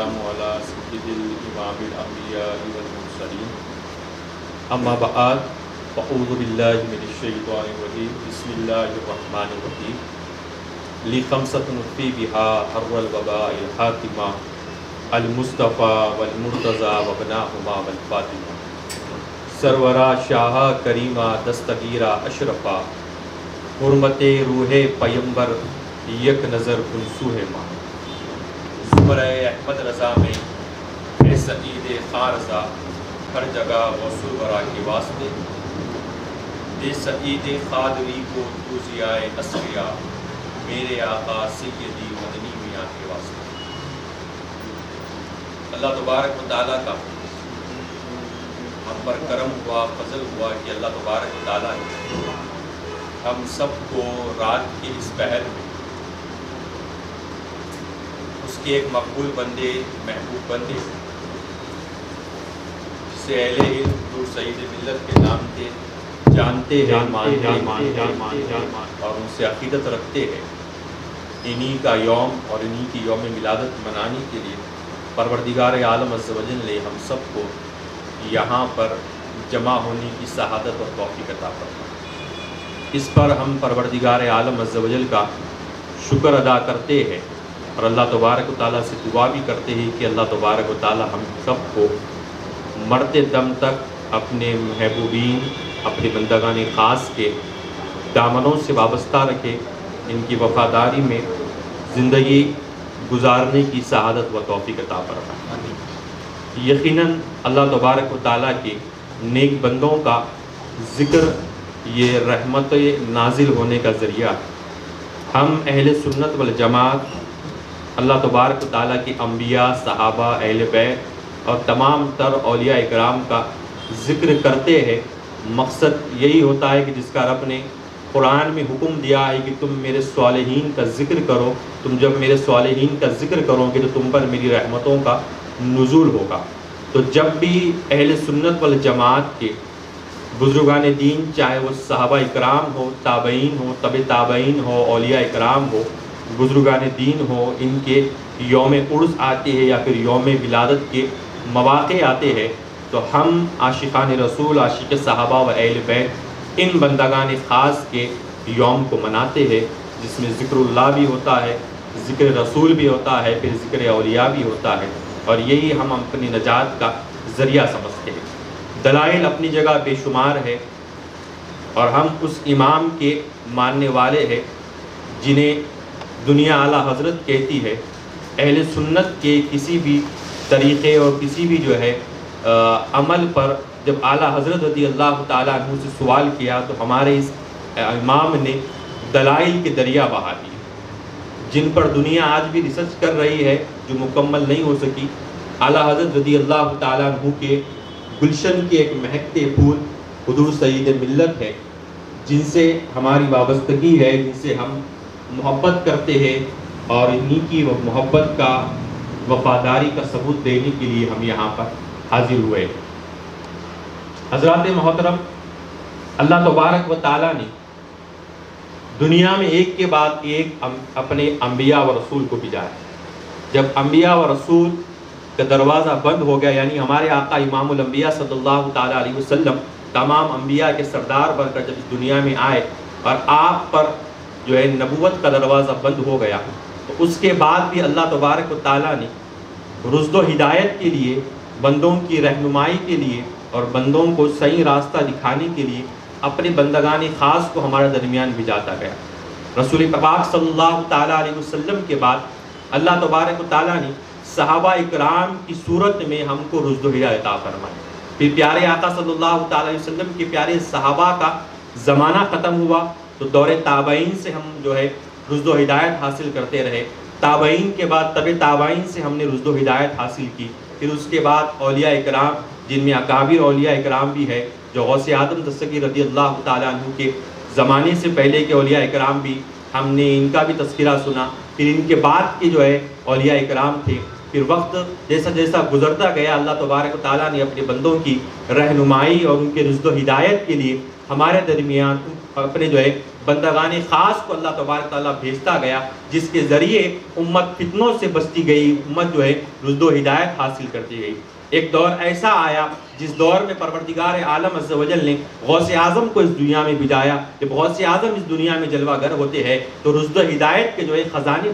على سيد الإمام الأنبياء والمرسلين أما بعد فأعوذ بالله من الشيطان الرجيم بسم الله الرحمن الرحيم لخمسة نطفي بها حر الوباء الحاتمة المصطفى والمرتضى وابناهما والفاطمة سرورا شاہ کریمہ دستگیرہ اشرفا حرمت روح پیمبر یک نظر کنسوہ ماں زمرہ احمد رضا میں اے سعید خان رضا ہر جگہ وصول برا کے واسطے اے سعید خادری کو تو ضیاء اصفیا میرے آقا سیدی مدنی میاں کے واسطے۔ اللہ تبارک و تعالیٰ کا ہم پر کرم ہوا، فضل ہوا کہ اللہ تبارک و تعالیٰ نے ہم سب کو رات کے اس پہر میں اس کے ایک مقبول بندے، محبوب بندے جسے اہل علم حضور سید ملت کے نام سے جانتے ہیں، مانتے ہیں اور ان سے عقیدت رکھتے ہیں، انہی کا یوم اور انہی کی یوم ولادت منانے کے لیے پروردگار عالم عز و جل نے ہم سب کو یہاں پر جمع ہونے کی سعادت اور توفیق عطا فرمائی۔ اس پر ہم پروردگار عالم عز و جل کا شکر ادا کرتے ہیں اور اللہ تبارک و تعالیٰ سے دعا بھی کرتے ہیں کہ اللہ تبارک و تعالیٰ ہم سب کو مرتے دم تک اپنے محبوبین، اپنے بندگان خاص کے دامنوں سے وابستہ رکھے، ان کی وفاداری میں زندگی گزارنے کی سعادت و توفیق عطا فرمائے۔ یقیناً اللہ تبارک و تعالیٰ کے نیک بندوں کا ذکر یہ رحمت نازل ہونے کا ذریعہ ہے۔ ہم اہل سنت والجماعت اللہ تبارک و تعالیٰ کے انبیاء، صحابہ، اہل بیت اور تمام تر اولیاء اکرام کا ذکر کرتے ہیں۔ مقصد یہی ہوتا ہے کہ جس کا رب نے قرآن میں حکم دیا ہے کہ تم میرے صالحین کا ذکر کرو، تم جب میرے صالحین کا ذکر کرو گے تو تم پر میری رحمتوں کا نزول ہوگا۔ تو جب بھی اہل سنت والجماعت کے بزرگان دین، چاہے وہ صحابہ اکرام ہو، تابعین ہو، تبع تابعین ہو، اولیاء اکرام ہو، بزرگان دین ہو، ان کے یوم عرس آتے ہیں یا پھر یوم ولادت کے مواقع آتے ہیں تو ہم عاشقان رسول، عاشق صحابہ و اہل بیت ان بندگان خاص کے یوم کو مناتے ہیں، جس میں ذکر اللہ بھی ہوتا ہے، ذکر رسول بھی ہوتا ہے، پھر ذکر اولیاء بھی ہوتا ہے، اور یہی ہم اپنی نجات کا ذریعہ سمجھتے ہیں۔ دلائل اپنی جگہ بے شمار ہے اور ہم اس امام کے ماننے والے ہیں جنہیں دنیا اعلیٰ حضرت کہتی ہے۔ اہل سنت کے کسی بھی طریقے اور کسی بھی عمل پر جب اعلیٰ حضرت رضی اللہ تعالیٰ عنہ سے سوال کیا تو ہمارے اس امام نے دلائل کے دریا بہا دیے، جن پر دنیا آج بھی ریسرچ کر رہی ہے، جو مکمل نہیں ہو سکی۔ اعلیٰ حضرت رضی اللہ تعالیٰ عنہ کے گلشن کے ایک مہکتے پھول حضور سید ملت ہے، جن سے ہماری وابستگی ہے، جن سے ہم محبت کرتے ہیں، اور انہی کی محبت کا، وفاداری کا ثبوت دینے کے لیے ہم یہاں پر حاضر ہوئے۔ حضرات محترم، اللہ تبارک و تعالیٰ نے دنیا میں ایک کے بعد ایک اپنے انبیاء و رسول کو بھیجا ہے۔ جب انبیاء و رسول کا دروازہ بند ہو گیا، یعنی ہمارے آقا امام الانبیاء صلی اللہ تعالیٰ علیہ وسلم تمام انبیاء کے سردار بن کر جب اس دنیا میں آئے اور آپ پر نبوت کا دروازہ بند ہو گیا، تو اس کے بعد بھی اللہ تبارک و تعالیٰ نے رشد و ہدایت کے لیے، بندوں کی رہنمائی کے لیے اور بندوں کو صحیح راستہ دکھانے کے لیے اپنے بندگان خاص کو ہمارے درمیان بھیجاتا گیا۔ رسول پاک صلی اللہ تعالیٰ علیہ وسلم کے بعد اللہ تبارک و تعالیٰ نے صحابہ اکرام کی صورت میں ہم کو رشد و ہدایت عطا فرمائی۔ پھر پیارے آقا صلی اللہ تعالیٰ علیہ وسلم کے پیارے صحابہ کا زمانہ ختم ہوا تو دور تابعین سے ہم رشد و ہدایت حاصل کرتے رہے۔ تابعین کے بعد تبع تابعین سے ہم نے رشد و ہدایت حاصل کی۔ پھر اس کے بعد اولیاء اکرام، جن میں اکابر اولیاء اکرام بھی ہے، جو غوث اعظم دستگیر رضی اللہ تعالیٰ عنہ کے زمانے سے پہلے کے اولیاء اکرام بھی ہم نے ان کا بھی تذکرہ سنا۔ پھر ان کے بعد کے اولیاء اکرام تھے۔ پھر وقت جیسا جیسا گزرتا گیا، اللہ تبارک و تعالیٰ نے اپنے بندوں کی رہنمائی اور ان کے رشد و ہدایت کے لیے ہمارے درمیان اپنے بندگان خاص کو اللہ تبارک تعالیٰ بھیجتا گیا، جس کے ذریعے امت فتنوں سے بچتی گئی، امت جو ہے رشد و ہدایت حاصل کرتی گئی۔ ایک دور ایسا آیا جس دور میں پروردگار عالم عز و جل نے غوث اعظم کو اس دنیا میں بھیجایا۔ جب غوث اعظم اس دنیا میں جلوہ گر ہوتے ہیں تو رشد و ہدایت کے جو ہے خزانے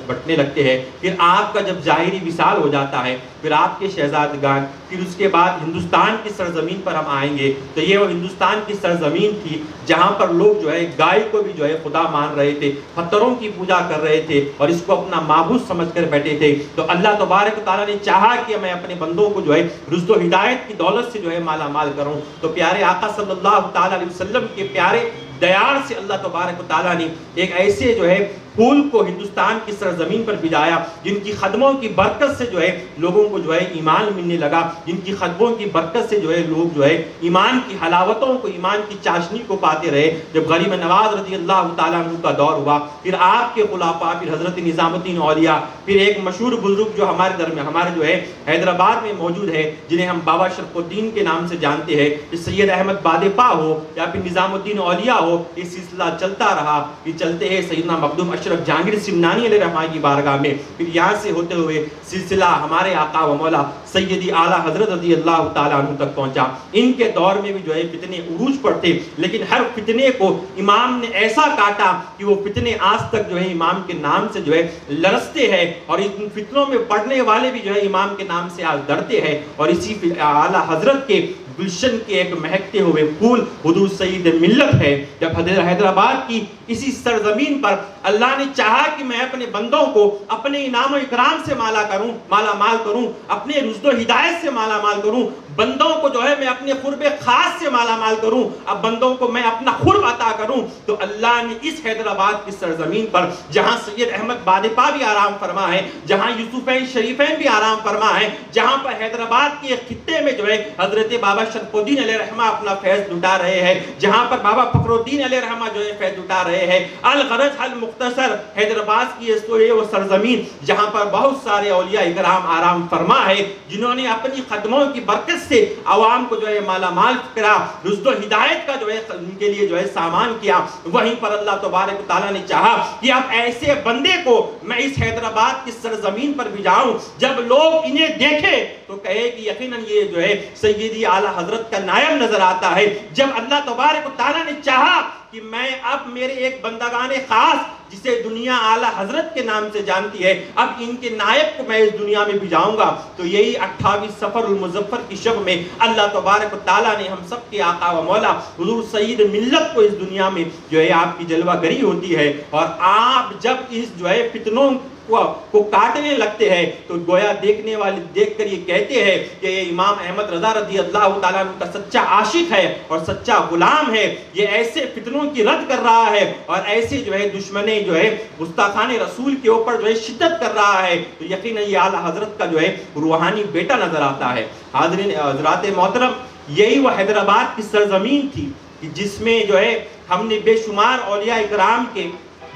بٹنے لگتے ہیں۔ پھر آپ کا جب ظاہری وصال ہو جاتا ہے، پھر آپ کے شہزادگان، پھر اس کے بعد ہندوستان کی سرزمین پر ہم آئیں گے تو یہ وہ ہندوستان کی سرزمین تھی جہاں پر لوگ جو ہے گائے کو بھی جو ہے خدا مان رہے تھے، پتھروں کی پوجا کر رہے تھے اور اس کو اپنا معبود سمجھ کر بیٹھے تھے۔ تو اللہ تبارک و تعالیٰ نے چاہا کہ میں اپنے بندوں کو جو ہے رشد و ہدایت کی دولت سے جو ہے مالا مال کروں، تو پیارے آقا صلی اللہ تعالیٰ علیہ وسلم کے پیارے دیار سے اللہ تبارک و تعالیٰ نے ایک ایسے جو ہے پھول کو ہندوستان کی سرزمین پر بھیجایا جن کی خدموں کی برکت سے جو ہے لوگوں کو جو ہے ایمان ملنے لگا، جن کی خدموں کی برکت سے جو ہے لوگ جو ہے ایمان کی حلاوتوں کو، ایمان کی چاشنی کو پاتے رہے۔ جب غریب نواز رضی اللہ تعالیٰ عنہ کا دور ہوا، پھر آپ کے خلفاء، پھر حضرت نظام الدین اولیاء، پھر ایک مشہور بزرگ جو ہمارے درمیان ہمارے جو ہے حیدرآباد میں موجود ہے، جنہیں ہم بابا شرف الدین کے نام سے جانتے ہیں، سید احمد بادپا ہو یا پھر نظام الدین اولیاء ہو، یہ سلسلہ چلتا رہا۔ یہ چلتے ہیں سیدنا مخدوم اشرف جہانگیر سمنانی علیہ رحمہ کی بارگاہ میں، پھر یہاں سے ہوتے ہوئے سلسلہ ہمارے آقا و مولا سیدی اعلیٰ حضرت رضی اللہ تعالیٰ عنہ تک پہنچا۔ ان کے دور میں بھی جو ہے فتنے عروج پر تھے، لیکن ہر فتنے کو امام نے ایسا کاٹا کہ وہ فتنے آج تک جو ہے امام کے نام سے جو ہے لرزتے ہیں، اور ان فتنوں میں پڑھنے والے بھی جو ہے امام کے نام سے آج ڈرتے ہیں۔ اور اسی اعلیٰ حضرت کے گلشن کے ایک مہکتے ہوئے پھول حضور سید ملت ہے۔ جب حیدرآباد کی اسی سرزمین پر اللہ نے چاہا کہ میں اپنے بندوں کو اپنے انعام و اکرام سے مالا مال کروں، اپنے رشد و ہدایت سے مالا مال کروں، بندوں کو جو ہے میں اپنے قرب خاص سے مالا مال کروں، اب بندوں کو میں اپنا قرب عطا کروں، تو اللہ نے اس حیدرآباد کی سرزمین پر جہاں سید احمد بادپا بھی آرام فرما ہے، جہاں یوسفین شریفین بھی آرام فرما ہے، جہاں پر حیدرآباد کے خطے میں جو ہے حضرت بابا شرف الدین علیہ رحمہ اپنا فیض لٹا رہے ہیں، جہاں پر بابا فخر الدین علیہ رحمہ جو ہے فیض لٹا رہے ہیں۔ الغرض المختصر حیدرآباد کی وہ سرزمین جہاں پر بہت سارے اولیاء اکرام آرام فرما ہے، جنہوں نے اپنی قدموں کی برکت سے عوام کو جو ہے مالا مال کرا، رشد و ہدایت کا جو ہے ان کے لیے جو ہے سامان کیا۔ وہیں پر اللہ تبارک و تعالیٰ نے چاہا کہ اب ایسے بندے کو میں اس حیدرآباد کی سرزمین پر بھی جاؤں، جب لوگ انہیں دیکھے تو کہے کہ یقیناً یہ جو ہے سیدی اعلیٰ حضرت کا نائب نظر آتا ہے۔ جب اللہ تبارک و تعالیٰ نے چاہا کہ میں اب میرے ایک بندگان خاص جسے دنیا اعلیٰ حضرت کے نام سے جانتی ہے، اب ان کے نائب کو میں اس دنیا میں بھیجاؤں گا، تو یہی 28 صفر المظفر کی شب میں اللہ تبارک و تعالیٰ نے ہم سب کے آقا و مولا حضور سید ملت کو اس دنیا میں جو ہے آپ کی جلوہ گری ہوتی ہے، اور آپ جب اس جو ہے فتنوں کو کاٹنے لگتے ہیں تو گویا دیکھنے والے دیکھ کر یہ کہتے ہیں کہ یہ امام احمد رضا رضی اللہ تعالیٰ عنہ کا سچا عاشق ہے اور سچا غلام ہے، یہ ایسے فتنوں کی رد کر رہا ہے اور ایسے جو ہے دشمنے جو ہے گستاخان رسول کے اوپر جو ہے شدت کر رہا ہے، تو یقیناً یہ اعلیٰ حضرت کا جو ہے روحانی بیٹا نظر آتا ہے۔ حاضرین حضرات محترم، یہی وہ حیدرآباد کی سرزمین تھی جس میں جو ہے ہم نے بے شمار اولیاء اکرام کے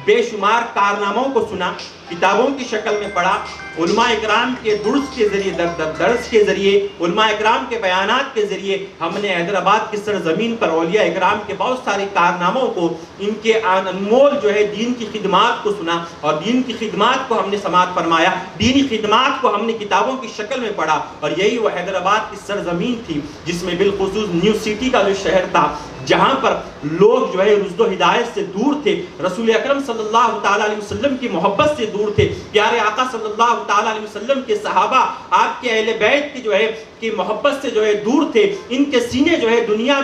بے شمار کارناموں کو سنا، کتابوں کی شکل میں پڑھا، علماء اکرام کے درس کے ذریعے علماء اکرام کے بیانات کے ذریعے ہم نے حیدرآباد کی سرزمین پر اولیاء اکرام کے بہت سارے کارناموں کو، ان کے انمول جو ہے دین کی خدمات کو سنا، اور دین کی خدمات کو ہم نے سماعت فرمایا، دینی خدمات کو ہم نے کتابوں کی شکل میں پڑھا۔ اور یہی وہ حیدرآباد کی سرزمین تھی جس میں بالخصوص نیو سٹی کا جو شہر تھا، جہاں پر لوگ جو ہے رشد و ہدایت سے دور تھے، رسول اکرم صلی اللہ تعالیٰ علیہ وسلم کی محبت سے دور تھے، پیارے آقا صلی اللہ تعالیٰ علیہ وسلم کے صحابہ آپ کے اہل بیت کی جو ہے کی محبت سے جو ہے دور تھے، ان کے سینے جو ہے دنیا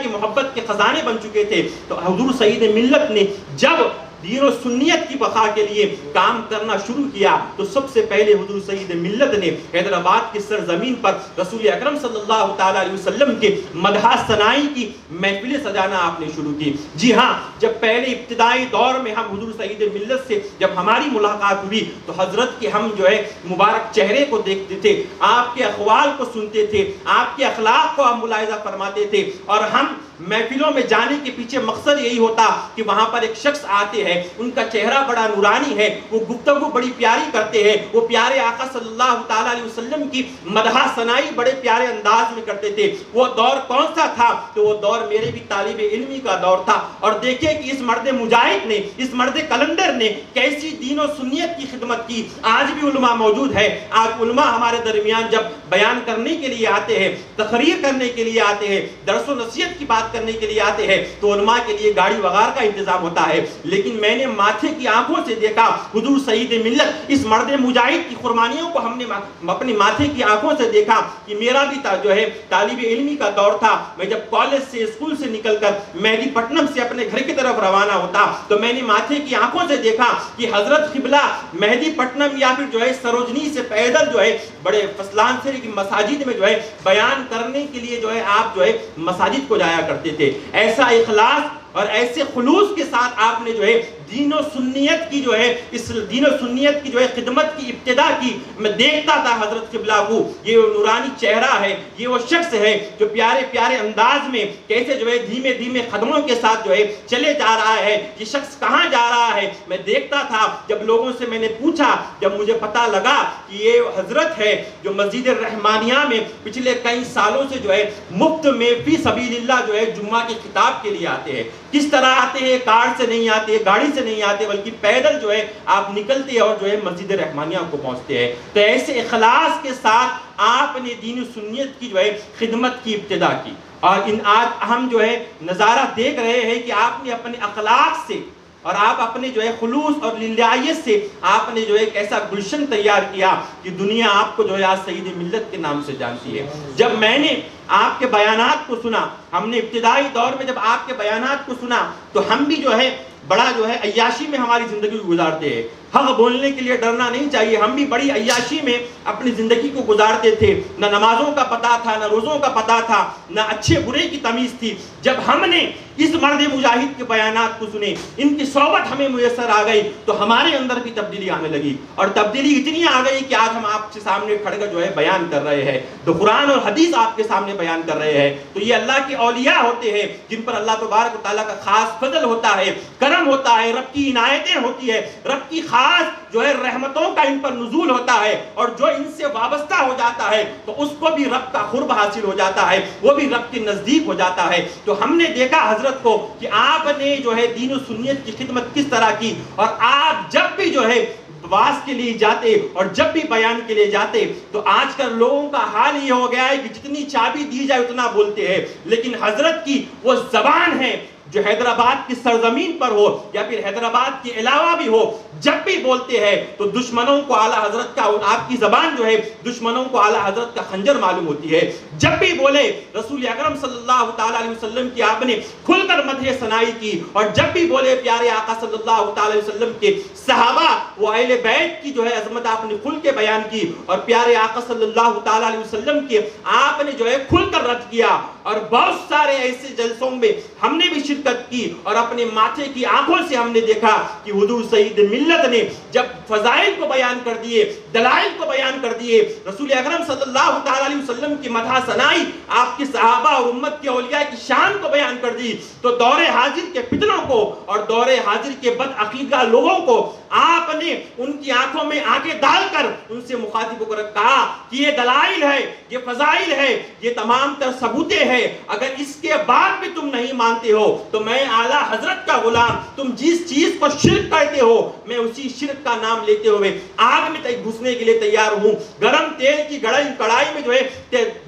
کی محبت کے خزانے بن چکے تھے۔ تو حضور سید ملت نے جب دین و سنیت کی بقا کے لیے کام کرنا شروع کیا تو سب سے پہلے حضور سید ملت نے حیدرآباد کی سرزمین پر رسول اکرم صلی اللہ تعالیٰ علیہ وسلم کے مدح ثنائی کی محفلیں سجانا آپ نے شروع کی۔ جی ہاں، جب پہلے ابتدائی دور میں ہم حضور سید ملت سے جب ہماری ملاقات ہوئی تو حضرت کے ہم جو ہے مبارک چہرے کو دیکھتے تھے، آپ کے اقوال کو سنتے تھے، آپ کے اخلاق کو ہم ملاحظہ فرماتے تھے، اور ہم محفلوں میں جانے کے پیچھے مقصد یہی ہوتا کہ وہاں پر ایک شخص آتے ہیں، ان کا چہرہ بڑا نورانی ہے، وہ گفتگو بڑی پیاری کرتے ہیں، وہ پیارے آقا صلی اللہ تعالیٰ علیہ وسلم کی مدح ثنائی بڑے پیارے انداز میں کرتے تھے۔ وہ دور کون سا تھا؟ تو وہ دور میرے بھی طالب علمی کا دور تھا۔ اور دیکھیں کہ اس مرد مجاہد نے، اس مرد کلندر نے کیسی دین و سنیت کی خدمت کی۔ آج بھی علماء موجود ہے، آج علماء ہمارے درمیان جب بیان کرنے کے لیے آتے ہیں، تقریر کرنے کے لیے آتے ہیں، درس و نصیحت کی بات کرنے کے لیے آتے ہیں، تو علماء کے لیے گاڑی وغیرہ کا انتظام ہوتا ہے۔ لیکن میں نے ماتھے کی آنکھوں سے دیکھا حضور سعید ملت اس مرد مجاہد کی قربانیوں کو ہم نے اپنی ماتھے کی آنکھوں سے دیکھا کہ میرا بھی جو ہے طالب علمی کا دور تھا۔ میں جب کالج سے اسکول سے نکل کر مہدی پٹنم سے اپنے گھر کی طرف روانہ ہوتا تو میں نے ماتھے کی آنکھوں سے دیکھا کہ حضرت قبلہ مہدی پٹنم یا پھر جو ہے سروجنی سے پیدل جو ہے بڑے فصلان سے مساجد میں جو ہے بیان کرنے کے لیے جو ہے آپ جو ہے مساجد کو جایا کرتے تھے۔ ایسا اخلاص اور ایسے خلوص کے ساتھ آپ نے جو ہے دین و سنیت کی جو ہے اس دین و سنیت کی جو ہے خدمت کی ابتدا کی۔ میں دیکھتا تھا حضرت قبلہ کو، یہ نورانی چہرہ ہے، یہ وہ شخص ہے جو پیارے پیارے انداز میں کیسے جو ہے دھیمے دھیمے قدموں کے ساتھ جو ہے چلے جا رہا ہے، یہ شخص کہاں جا رہا ہے۔ میں دیکھتا تھا، جب لوگوں سے میں نے پوچھا، جب مجھے پتا لگا کہ یہ حضرت ہے جو مسجد الرحمانیہ میں پچھلے کئی سالوں سے جو ہے مفت میں فی سبیل اللہ جو ہے جمعہ کے خطاب کے لیے آتے ہیں۔ کس طرح آتے ہیں؟ کار سے نہیں آتے، گاڑی سے نہیں آتے، بلکہ پیدل جو ہے آپ نکلتے ہیں اور جو ہے مسجد رحمانیہ کو پہنچتے ہیں۔ تو ایسے اخلاص کے ساتھ آپ نے دین و سنیت کی جو ہے خدمت کی ابتدا کی۔ اور آج ہم جو ہے نظارہ دیکھ رہے ہیں کہ آپ نے اپنے اخلاق سے اور آپ اپنے جو ہے خلوص اور للہیت سے آپ نے جو ایک ایسا گلشن تیار کیا کہ دنیا آپ کو جو ہے آج سید ملت کے نام سے جانتی ہے۔ جب میں نے آپ کے بیانات کو سنا، ہم نے ابتدائی دور میں جب آپ کے بیانات کو سنا تو ہم بھی جو ہے بڑا جو ہے عیاشی میں ہماری زندگی گزارتے ہیں۔ حق بولنے کے لیے ڈرنا نہیں چاہیے، ہم بھی بڑی عیاشی میں اپنی زندگی کو گزارتے تھے۔ نہ نمازوں کا پتہ تھا، نہ روزوں کا پتہ تھا، نہ اچھے برے کی تمیز تھی۔ جب ہم نے اس مرد مجاہد کے بیانات کو سنے، ان کی صحبت ہمیں میسر آ گئی تو ہمارے اندر بھی تبدیلی آنے لگی، اور تبدیلی اتنی آ گئی کہ آج ہم آپ کے سامنے کھڑ کر جو ہے بیان کر رہے ہیں، تو قرآن اور حدیث آپ کے سامنے بیان کر رہے ہیں۔ تو یہ اللہ کے اولیاء ہوتے ہیں جن پر اللہ تبارک و تعالیٰ کا خاص فضل ہوتا ہے، کرم ہوتا ہے، رب کی عنایتیں ہوتی ہے، رب کی خاص جو ہے رحمتوں کا ان پر نزول ہوتا ہے، اور جو ان سے وابستہ ہو جاتا ہے تو اس کو بھی رب کا قرب حاصل ہو جاتا ہے، وہ بھی رب کے نزدیک ہو جاتا ہے۔ تو ہم نے دیکھا حضرت کو کہ آپ نے جو ہے دین و سنیت کی خدمت کس طرح کی، اور آپ جب بھی جو ہے واز کے لیے جاتے اور جب بھی بیان کے لیے جاتے تو آج کل لوگوں کا حال یہ ہو گیا ہے کہ جتنی چابی دی جائے اتنا بولتے ہیں، لیکن حضرت کی وہ زبان ہے جو حیدرآباد کی سرزمین پر ہو یا پھر حیدرآباد کے علاوہ بھی ہو، جب بھی بولتے ہیں تو دشمنوں کو اعلیٰ حضرت کا، آپ کی زبان جو ہے دشمنوں کو اعلیٰ حضرت کا خنجر معلوم ہوتی ہے۔ جب بھی بولے رسول اکرم صلی اللہ تعالیٰ علیہ وسلم کی آپ نے کھل کر مدح ثنائی کی، اور جب بھی بولے پیارے آقا صلی اللہ تعالیٰ علیہ وسلم کے صحابہ و اہل بیت کی جو ہے عظمت آپ نے کھل کے بیان کی، اور پیارے آقا صلی اللہ تعالیٰ علیہ وسلم کے آپ نے جو ہے کھل کر رد کیا۔ اور بہت سارے ایسے جلسوں میں ہم نے بھی شرکت کی، اور اپنے ماتھے کی آنکھوں سے ہم نے دیکھا کہ حضور سید ملت نے جب فضائل کو بیان کر دیے، دلائل کو بیان کر دیے، رسول اکرم صلی اللہ تعالیٰ علیہ وسلم کی مدح ثنائی، آپ کی صحابہ اور امت کے اولیاء کی شان کو بیان کر دی، تو دور حاضر کے فتنوں کو اور دور حاضر کے بد عقیدہ لوگوں کو آپ نے ان کی آنکھوں میں آنکھیں ڈال کر ان سے مخاطب ہو کر کہا کہ یہ دلائل ہے، یہ فضائل ہے، یہ تمام تر ثبوتیں ہیں، اگر اس کے بعد بھی تم نہیں مانتے ہو تو میں اعلیٰ حضرت کا غلام، تم جس چیز کو شرک کہتے ہو میں اسی شرک کا نام لیتے ہوئے آگ میں گھسنے کے لیے تیار ہوں، گرم تیل کی کڑائی میں جو ہے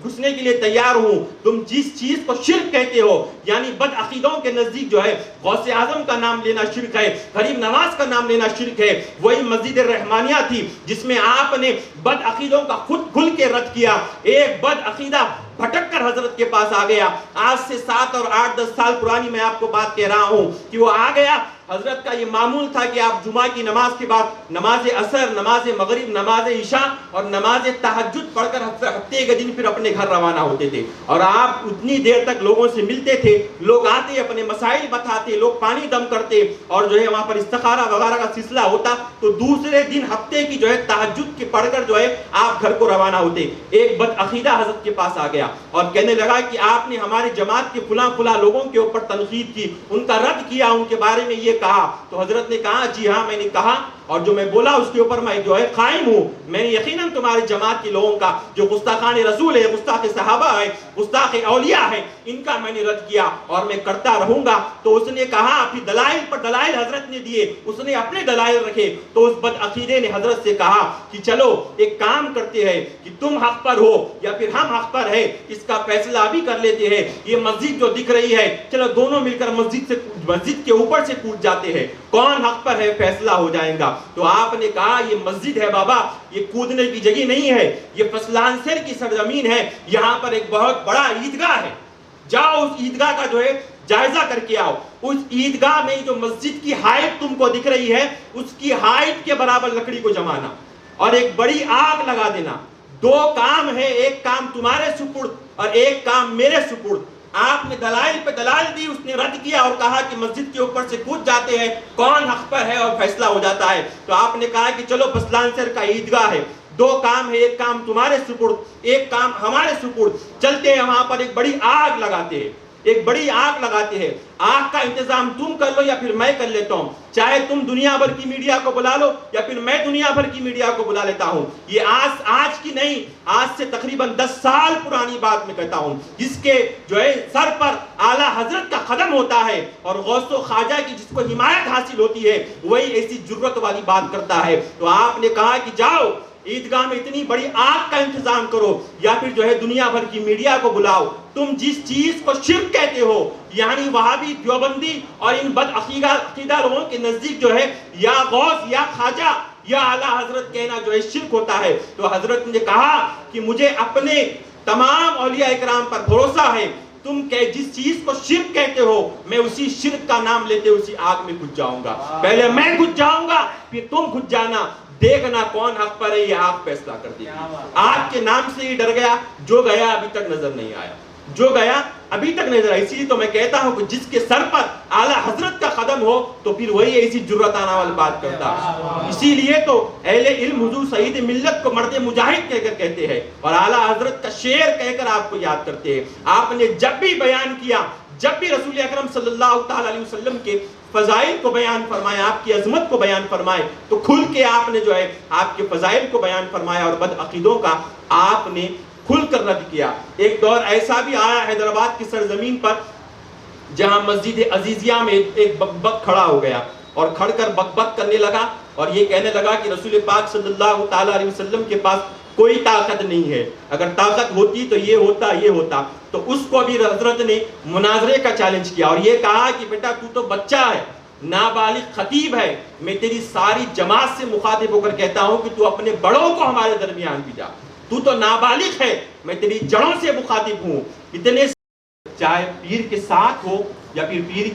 گھسنے کے لیے تیار ہوں۔ تم جس چیز کو شرک کہتے ہو، یعنی بد عقیدوں کے نزدیک جو ہے غوث اعظم کا نام لینا شرک ہے، غریب نواز کا نام لینا شرک ہے، وہی مسجد الرحمانیہ تھی جس میں آپ نے بد عقیدوں کا خود کھل کے رد کیا۔ ایک بد عقیدہ بھٹک کر حضرت کے پاس آ گیا، آج سے 7 اور 8 10 سال پرانی میں آپ کو بات کہہ رہا ہوں کہ وہ آ گیا حضرت کا یہ معمول تھا کہ آپ جمعہ کی نماز کے بعد نماز عصر، نماز مغرب، نماز عشاء اور نماز تہجد پڑھ کر ہفتے کے دن پھر اپنے گھر روانہ ہوتے تھے، اور آپ اتنی دیر تک لوگوں سے ملتے تھے، لوگ آتے اپنے مسائل بتاتے، لوگ پانی دم کرتے، اور جو ہے وہاں پر استخارہ وغیرہ کا سلسلہ ہوتا، تو دوسرے دن ہفتے کی جو ہے تہجد کے پڑھ کر جو ہے آپ گھر کو روانہ ہوتے۔ ایک بد عقیدہ حضرت کے پاس آ گیا اور کہنے لگا کہ آپ نے ہماری جماعت کے فلاں لوگوں کے اوپر تنقید کی، ان کا رد کیا، ان کے بارے میں یہ کہا۔ تو حضرت نے کہا جی ہاں میں نے کہا، اور جو میں بولا اس کے اوپر میں جو ہے قائم ہوں۔ میں نے یقیناً تمہاری جماعت کے لوگوں کا جو گستاخان رسول ہے، گستاخ صحابہ ہے، گستاخ اولیاء ہے، ان کا میں نے رد کیا اور میں کرتا رہوں گا۔ تو اس نے کہا، پھر دلائل پر دلائل حضرت نے دیے، اس نے اپنے دلائل رکھے۔ تو اس بد عقیدے نے حضرت سے کہا کہ چلو ایک کام کرتے ہیں کہ تم حق پر ہو یا پھر ہم حق پر ہے، اس کا فیصلہ ابھی کر لیتے ہیں۔ یہ مسجد جو دکھ رہی ہے، چلو دونوں مل کر مسجد کے اوپر سے کود جاتے ہیں، کون حق پر ہے فیصلہ ہو جائے گا۔ تو آپ نے کہا یہ مسجد ہے بابا، یہ کودنے کی جگہ نہیں ہے، یہ فسلانسر کی سرزمین ہے، یہاں پر ایک بہت بڑا عیدگاہ ہے، جاؤ اس عیدگاہ کا جو ہے جائزہ کر کے آؤ۔ اس عیدگاہ میں جو مسجد کی ہائٹ تم کو دکھ رہی ہے، اس کی ہائٹ کے برابر لکڑی کو جمانا اور ایک بڑی آگ لگا دینا۔ دو کام ہے، ایک کام تمہارے سپرد اور ایک کام میرے سپرد۔ آپ نے دلائل پہ دلائل دی، اس نے رد کیا اور کہا کہ مسجد کے اوپر سے کود جاتے ہیں، کون حق پر ہے اور فیصلہ ہو جاتا ہے۔ تو آپ نے کہا کہ چلو فسلانسر کا عیدگاہ ہے، دو کام ہے، ایک کام تمہارے سپرد ایک کام ہمارے سپرد، چلتے ہیں وہاں پر ایک بڑی آگ لگاتے ہیں، ایک بڑی آگ لگاتے ہیں۔ آگ کا انتظام تم کر لو یا پھر میں کر لیتا ہوں، چاہے تم دنیا بھر کی میڈیا کو بلا لو یا پھر میں دنیا بھر کی میڈیا کو بلا لیتا ہوں۔ یہ آج کی نہیں، آج سے تقریباً 10 سال پرانی بات میں کہتا ہوں، جس کے جو ہے سر پر اعلیٰ حضرت کا قدم ہوتا ہے اور غوث و خواجہ کی جس کو حمایت حاصل ہوتی ہے، وہی ایسی جرت والی بات کرتا ہے۔ تو آپ نے کہا کہ جاؤ عیدگاہ میں اتنی بڑی آگ کا انتظام کرو یا پھر جو ہے دنیا بھر کی میڈیا کو بلاؤ۔ تم جس چیز کو شرک کہتے ہو، یعنی وہابی، دیوبندی اور ان بد عقیدہ لوگوں کے نزدیک جو ہے یا غوث یا خواجہ یا اعلیٰ حضرت کہنا جو ہے شرک ہوتا ہے۔ تو حضرت نے کہا کہ مجھے اپنے تمام اولیاء اکرام پر بھروسہ ہے، تم جس چیز کو شرک کہتے ہو، میں اسی شرک کا نام لیتے اسی آگ میں گھس جاؤں گا۔ پہلے میں گھس جاؤں گا، پھر تم گھس جانا، دیکھنا کون حق پر ہے، یہ آگ فیصلہ کر دے گی۔ آگ کے نام سے ہی ڈر گیا، جو گیا ابھی تک نظر نہیں آیا، جو گیا ابھی تک نظر آیا۔ اسی لیے تو میں کہتا ہوں کہ جس کے سر پر اعلیٰ حضرت کا قدم ہو تو پھر وہی ایسی جرأتانہ والی بات کرتا۔ اسی لیے تو اہل علم حضور سعید ملت کو مرد مجاہد کہہ کر کہتے ہیں اور اعلیٰ حضرت کا شعر کہہ کر آپ کو یاد کرتے ہیں۔ آپ نے جب بھی بیان کیا، جب بھی رسول اکرم صلی اللہ تعالی علیہ وسلم کے فضائل کو بیان فرمایا، آپ کی عظمت کو بیان فرمائے، تو کھل کے آپ نے جو ہے آپ کے فضائل کو بیان فرمایا اور بد عقیدوں کا آپ نے کھل کر رد کیا۔ ایک دور ایسا بھی آیا حیدرآباد کی سرزمین پر جہاں مسجد عزیزیہ میں ایک بک کھڑا ہو گیا اور کھڑ کر بک کرنے لگا اور یہ کہنے لگا کہ رسول پاک صلی اللہ تعالی علیہ وسلم کے پاس کوئی طاقت نہیں ہے، اگر طاقت ہوتی تو یہ ہوتا۔ تو اس کو بھی حضرت نے مناظرے کا چیلنج کیا اور یہ کہا کہ بیٹا تو بچہ ہے، نابالغ خطیب ہے، میں تیری ساری جماعت سے مخاطب ہو کر کہتا ہوں کہ تو اپنے بڑوں کو ہمارے درمیان بھی جا، تو نابالغ ہے، میں تیری جڑوں سے مخاطب ہوں۔ اتنے چاہے پیر کے ساتھ ہو یا پھر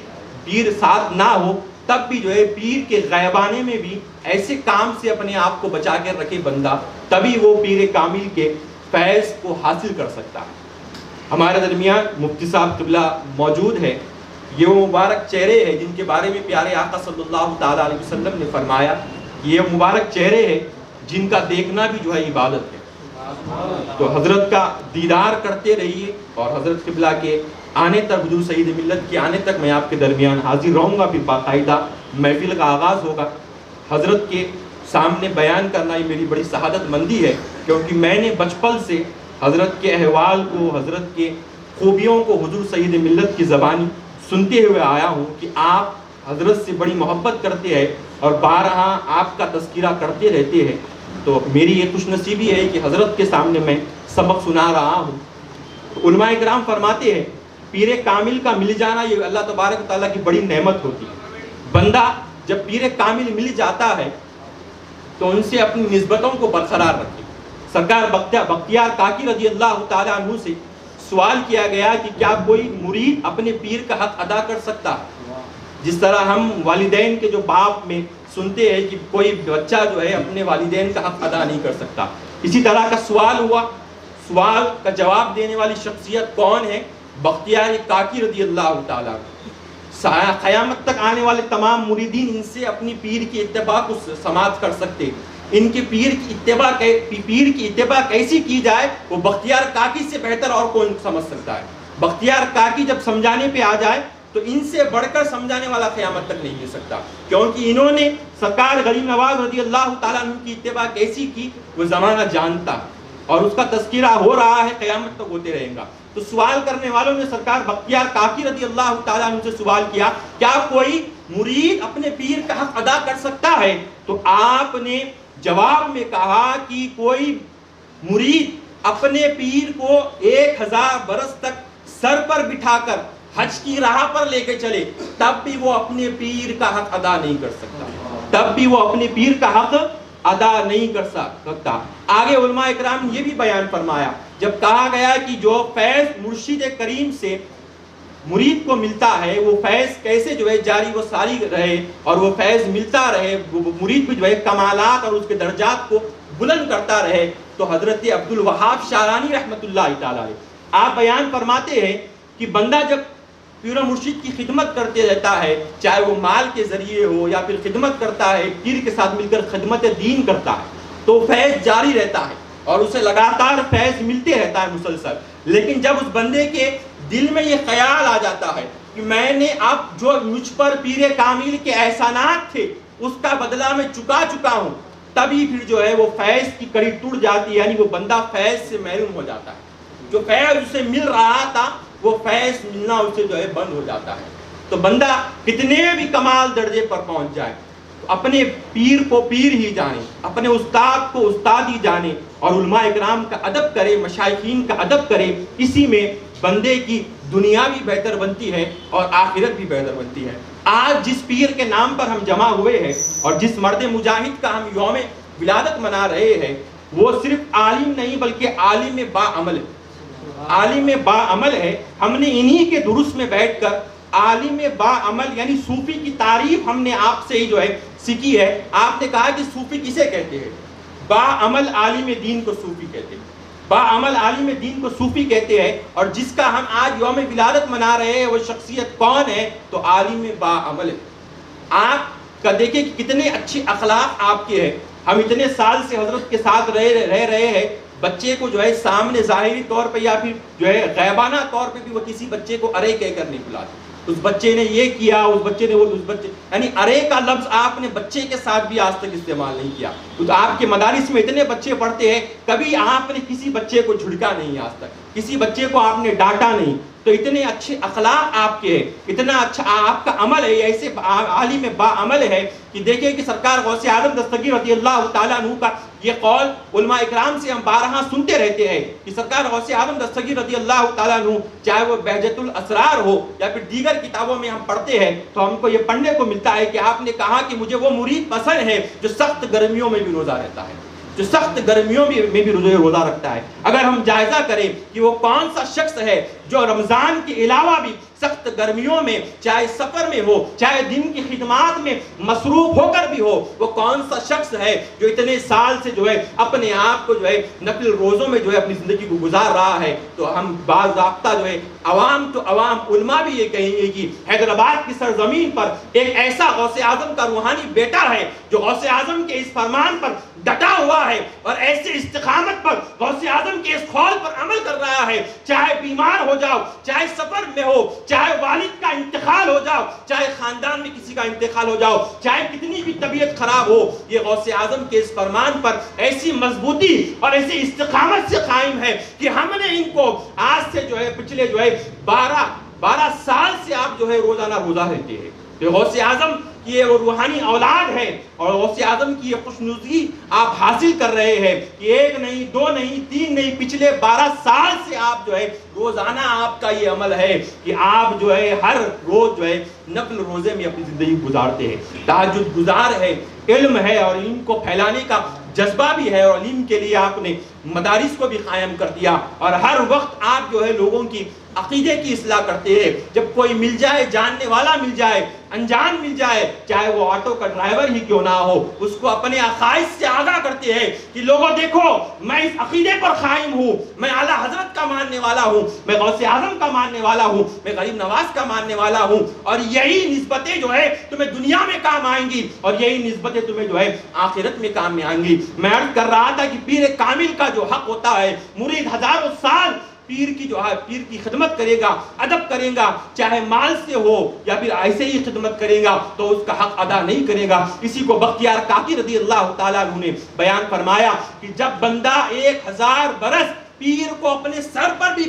پیر ساتھ نہ ہو، تب بھی جو ہے پیر کے غیبانے میں بھی ایسے کام سے اپنے آپ کو بچا کر رکھے بندہ، تبھی وہ پیر کامل کے فیض کو حاصل کر سکتا ہے۔ ہمارے درمیان مفتی صاحب قبلہ موجود ہے، یہ وہ مبارک چہرے ہیں جن کے بارے میں پیارے آقا صلی اللہ تعالی علیہ وسلم نے فرمایا یہ مبارک چہرے ہیں جن کا دیکھنا بھی جو ہے عبادت ہے۔ تو حضرت کا دیدار کرتے رہیے اور حضرت قبلہ کے آنے تک، حضور سید ملت کے آنے تک میں آپ کے درمیان حاضر رہوں گا، پھر باقاعدہ محفل کا آغاز ہوگا۔ حضرت کے سامنے بیان کرنا یہ میری بڑی سعادت مندی ہے، کیونکہ میں نے بچپن سے حضرت کے احوال کو، حضرت کے خوبیوں کو حضور سید ملت کی زبانی سنتے ہوئے آیا ہوں کہ آپ حضرت سے بڑی محبت کرتے ہیں اور بارہا آپ کا تذکرہ کرتے رہتے ہیں۔ تو میری یہ خوش نصیبی ہے کہ حضرت کے سامنے میں سبق سنا رہا ہوں۔ علماء کرام فرماتے ہیں پیر کامل کا مل جانا یہ اللہ تبارک و تعالیٰ کی بڑی نعمت ہوتی ہے۔ بندہ جب پیر کامل مل جاتا ہے تو ان سے اپنی نسبتوں کو برقرار رکھے۔ سرکار بختیار کاکی رضی اللہ تعالیٰ عنہ سے سوال کیا گیا کہ کیا کوئی مرید اپنے پیر کا حق ادا کر سکتا؟ جس طرح ہم والدین کے جو باپ میں سنتے ہیں کہ کوئی بچہ جو ہے اپنے والدین کا حق ادا نہیں کر سکتا، اسی طرح کا سوال ہوا، سوال کا جواب دینے والی شخصیت کون ہے؟ بختیار کاکی رضی اللہ تعالیٰ۔ قیامت تک آنے والے تمام مریدین ان سے اپنی پیر کی اتباع کو سماعت کر سکتے، ان کے پیر کی اتباع کیسی کی جائے وہ بختیار کاکی سے بہتر اور کون سمجھ سکتا ہے۔ بختیار کاکی جب سمجھانے پہ آ جائے تو ان سے بڑھ کر سمجھانے والا قیامت تک نہیں مل سکتا، کیونکہ انہوں نے سرکار غریب نواز رضی اللہ تعالیٰ عنہ کی اتباع کیسی کی وہ زمانہ جانتا، اور اس کا تذکرہ ہو رہا ہے، قیامت تک ہوتے رہیں گا۔ تو سوال کرنے والوں نے سرکار بختیار کاکی رضی اللہ تعالیٰ عنہ سے سوال کیا، کیا کوئی مرید اپنے پیر کا حق ادا کر سکتا ہے؟ تو آپ نے جواب میں کہا کہ کوئی مرید اپنے پیر کو 1000 برس تک سر پر بٹھا کر حج کی راہ پر لے کے چلے تب بھی وہ اپنے پیر کا حق ادا نہیں کر سکتا، تب بھی وہ اپنے پیر کا حق ادا نہیں کر سکتا۔ آگے علماء اکرام نے یہ بھی بیان فرمایا، جب کہا گیا کہ جو فیض مرشد کریم سے مرید کو ملتا ہے وہ فیض کیسے جو ہے جاری و ساری رہے اور وہ فیض ملتا رہے، وہ مرید بھی جو ہے کمالات اور اس کے درجات کو بلند کرتا رہے، تو حضرت عبدالوہاب شعرانی رحمۃ اللہ تعالیٰ آپ بیان فرماتے ہیں کہ بندہ جب پیر و مرشد کی خدمت کرتے رہتا ہے، چاہے وہ مال کے ذریعے ہو یا پھر خدمت کرتا ہے، پیر کے ساتھ مل کر خدمت دین کرتا ہے، تو فیض جاری رہتا ہے اور اسے لگاتار فیض ملتے رہتا ہے مسلسل۔ لیکن جب اس بندے کے دل میں یہ خیال آ جاتا ہے کہ میں نے اب جو مجھ پر پیر کامل کے احسانات تھے اس کا بدلہ میں چکا ہوں، تبھی پھر جو ہے وہ فیض کی کڑی ٹوٹ جاتی ہے، یعنی وہ بندہ فیض سے محروم ہو جاتا ہے۔ جو فیض اسے مل رہا تھا وہ فیض ملنا اسے جو ہے بند ہو جاتا ہے۔ تو بندہ کتنے بھی کمال درجے پر پہنچ جائے تو اپنے پیر کو پیر ہی جانے، اپنے استاد کو استاد ہی جانے، اور علماء اکرام کا ادب کرے، مشائخین کا ادب کرے، اسی میں بندے کی دنیا بھی بہتر بنتی ہے اور آخرت بھی بہتر بنتی ہے۔ آج جس پیر کے نام پر ہم جمع ہوئے ہیں اور جس مرد مجاہد کا ہم یوم ولادت منا رہے ہیں، وہ صرف عالم نہیں بلکہ عالم با عمل ہے، عالم با عمل ہے۔ ہم نے انہی کے درس میں بیٹھ کر عالم با عمل یعنی صوفی کی تعریف ہم نے آپ سے ہی جو ہے سیکھی ہے۔ آپ نے کہا کہ صوفی کسے کہتے ہیں؟ با عمل عالم دین کو صوفی کہتے ہیں، با عمل عالم دین کو صوفی کہتے ہیں۔ اور جس کا ہم آج یوم ولادت منا رہے ہیں وہ شخصیت کون ہے؟ تو عالم با عمل ہے۔ آپ کا دیکھیں کہ کتنے اچھے اخلاق آپ کے ہیں۔ ہم اتنے سال سے حضرت کے ساتھ رہ رہے ہیں، بچے کو جو ہے سامنے ظاہری طور پہ یا پھر جو ہے غیبانہ طور پہ بھی وہ کسی بچے کو ارے کہہ کر نہیں بلاتے، اس بچے نے یہ کیا، اس بچے نے وہ، اس بچے یعنی ارے کا لفظ آپ نے بچے کے ساتھ بھی آج تک استعمال نہیں کیا۔ تو آپ کے مدارس میں اتنے بچے پڑھتے ہیں، کبھی آپ نے کسی بچے کو جھڑکا نہیں، آج تک کسی بچے کو آپ نے ڈانٹا نہیں۔ تو اتنے اچھے اخلاق آپ کے ہیں، اتنا اچھا آپ کا عمل ہے، ایسے عالم با عمل ہے کہ دیکھیں کہ سرکار غوث اعظم دستگیر رضی اللہ تعالیٰ عنہ کا یہ قول علماء اکرام سے ہم بارہا سنتے رہتے ہیں کہ سرکار غوث اعظم دستگیر رضی اللہ تعالیٰ عنہ چاہے وہ بہجت الاسرار ہو یا پھر دیگر کتابوں میں ہم پڑھتے ہیں تو ہم کو یہ پڑھنے کو ملتا ہے کہ آپ نے کہا کہ مجھے وہ مرید پسند ہے جو سخت گرمیوں میں بھی روزہ رہتا ہے، جو سخت گرمیوں میں بھی روزہ رکھتا ہے۔ اگر ہم جائزہ کریں کہ وہ کون سا شخص ہے جو رمضان کے علاوہ بھی سخت گرمیوں میں چاہے سفر میں ہو چاہے دن کی خدمات میں مصروف ہو کر بھی ہو، وہ کون سا شخص ہے جو اتنے سال سے جو ہے اپنے آپ کو جو ہے نفل روزوں میں جو ہے اپنی زندگی کو گزار رہا ہے۔ تو ہم باضابطہ جو ہے عوام تو عوام علماء بھی یہ کہیں گے کہ حیدرآباد کی سرزمین پر ایک ایسا غوث اعظم کا روحانی بیٹا ہے جو غوث اعظم کے اس فرمان پر ڈٹا ہوا ہے اور ایسے استقامت پر غوث اعظم کے اس قول پر عمل کر رہا ہے، چاہے بیمار ہو جاؤ، چاہے سفر میں ہو، چاہے والد کا انتقال ہو جاؤ، چاہے خاندان میں کسی کا انتقال ہو جاؤ، چاہے کتنی بھی طبیعت خراب ہو، یہ غوث اعظم کے اس فرمان پر ایسی مضبوطی اور ایسی استقامت سے قائم ہے کہ ہم نے ان کو آج سے جو ہے پچھلے جو ہے 12 سال سے آپ جو ہے روزانہ روزہ رہتے ہیں۔ تو غوث اعظم کی یہ روحانی اولاد ہے اور غوث اعظم کی یہ خوشنودی آپ حاصل کر رہے ہیں کہ 1 نہیں 2 نہیں 3 نہیں پچھلے 12 سال سے آپ جو ہے روزانہ آپ کا یہ عمل ہے کہ آپ جو ہے ہر روز جو ہے نفل روزے میں اپنی زندگی گزارتے ہیں، تہجد گزار ہے، علم ہے اور علم کو پھیلانے کا جذبہ بھی ہے، اور علم کے لیے آپ نے مدارس کو بھی قائم کر دیا اور ہر وقت آپ جو ہے لوگوں کی عقیدے کی اصلاح کرتے ہیں. جب کوئی مل جائے, جاننے والا مل جائے, انجان مل جائے, چاہے وہ آٹو کا ڈرائیور ہی کیوں نہ ہو, اس کو اپنے عقائد سے آگاہ کرتے ہیں کہ لوگوں دیکھو میں اس عقیدے پر قائم ہوں, میں اعلیٰ حضرت کا ماننے والا ہوں, میں غوث اعظم کا ماننے والا ہوں, میں غریب نواز کا ماننے والا ہوں, اور یہی نسبتیں جو ہے تمہیں دنیا میں کام آئیں گی, اور یہی نسبتیں تمہیں جو ہے آخرت میں کام میں آئیں گی. میں عرض کر رہا تھا کہ پیر کامل کا جو حق ہوتا ہے, مرید ہزاروں سال پیر کی جو ہے پیر کی خدمت کرے گا, ادب کرے گا, چاہے مال سے ہو یا پھر ایسے ہی خدمت کرے گا, تو اس کا حق ادا نہیں کرے گا. اسی کو بختیار کاکی رضی اللہ تعالیٰ عنہ نے بیان فرمایا کہ جب بندہ 1000 برس پیر کو اپنے سر پر بھی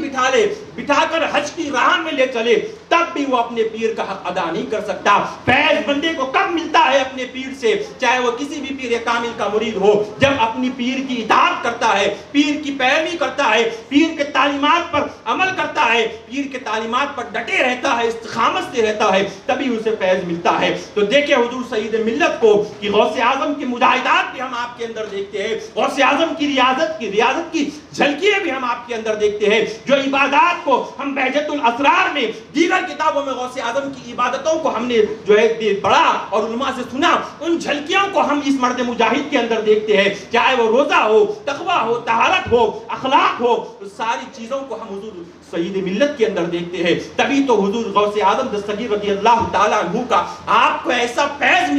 بٹھا کر حج کی راہ میں لے چلے, تب بھی وہ اپنے پیر کا حق ادا نہیں کر سکتا. فیض بندے کو کب ملتا ہے اپنے پیر سے, چاہے وہ کسی بھی پیر کامل کا مرید ہو, جب اپنی پیر کی اطاعت کرتا ہے, پیر کی پیروی کرتا ہے, پیر کے تعلیمات پر عمل کرتا ہے, پیر کے تعلیمات پر ڈٹے رہتا ہے, استقامت سے رہتا ہے, تبھی اسے فیض ملتا ہے. تو دیکھیں حضور سید ملت کو کہ غوث اعظم کی مجاہدات بھی ہم آپ کے اندر دیکھتے ہیں, غوث اعظم کی ریاضت کی جھلکیاں بھی ہم آپ کے اندر دیکھتے ہیں. جو عبادات کو ہم بہجت الاسرار میں, دیگر کتابوں میں غوث اعظم کی عبادتوں کو ہم نے جو ہے پڑھا اور علماء سے سنا, ان جھلکیوں کو ہم اس مرد مجاہد کے اندر دیکھتے ہیں. چاہے وہ روزہ ہو, تقویٰ ہو, طہارت ہو, اخلاق ہو, ساری چیزوں کو ہم حضور سید ملت کے اندر دیکھتے ہیں. تبھی تو حضور غوث اعظم دستگیر رضی اللہ تعالیٰ عنہ کا آپ کو ایسا فیض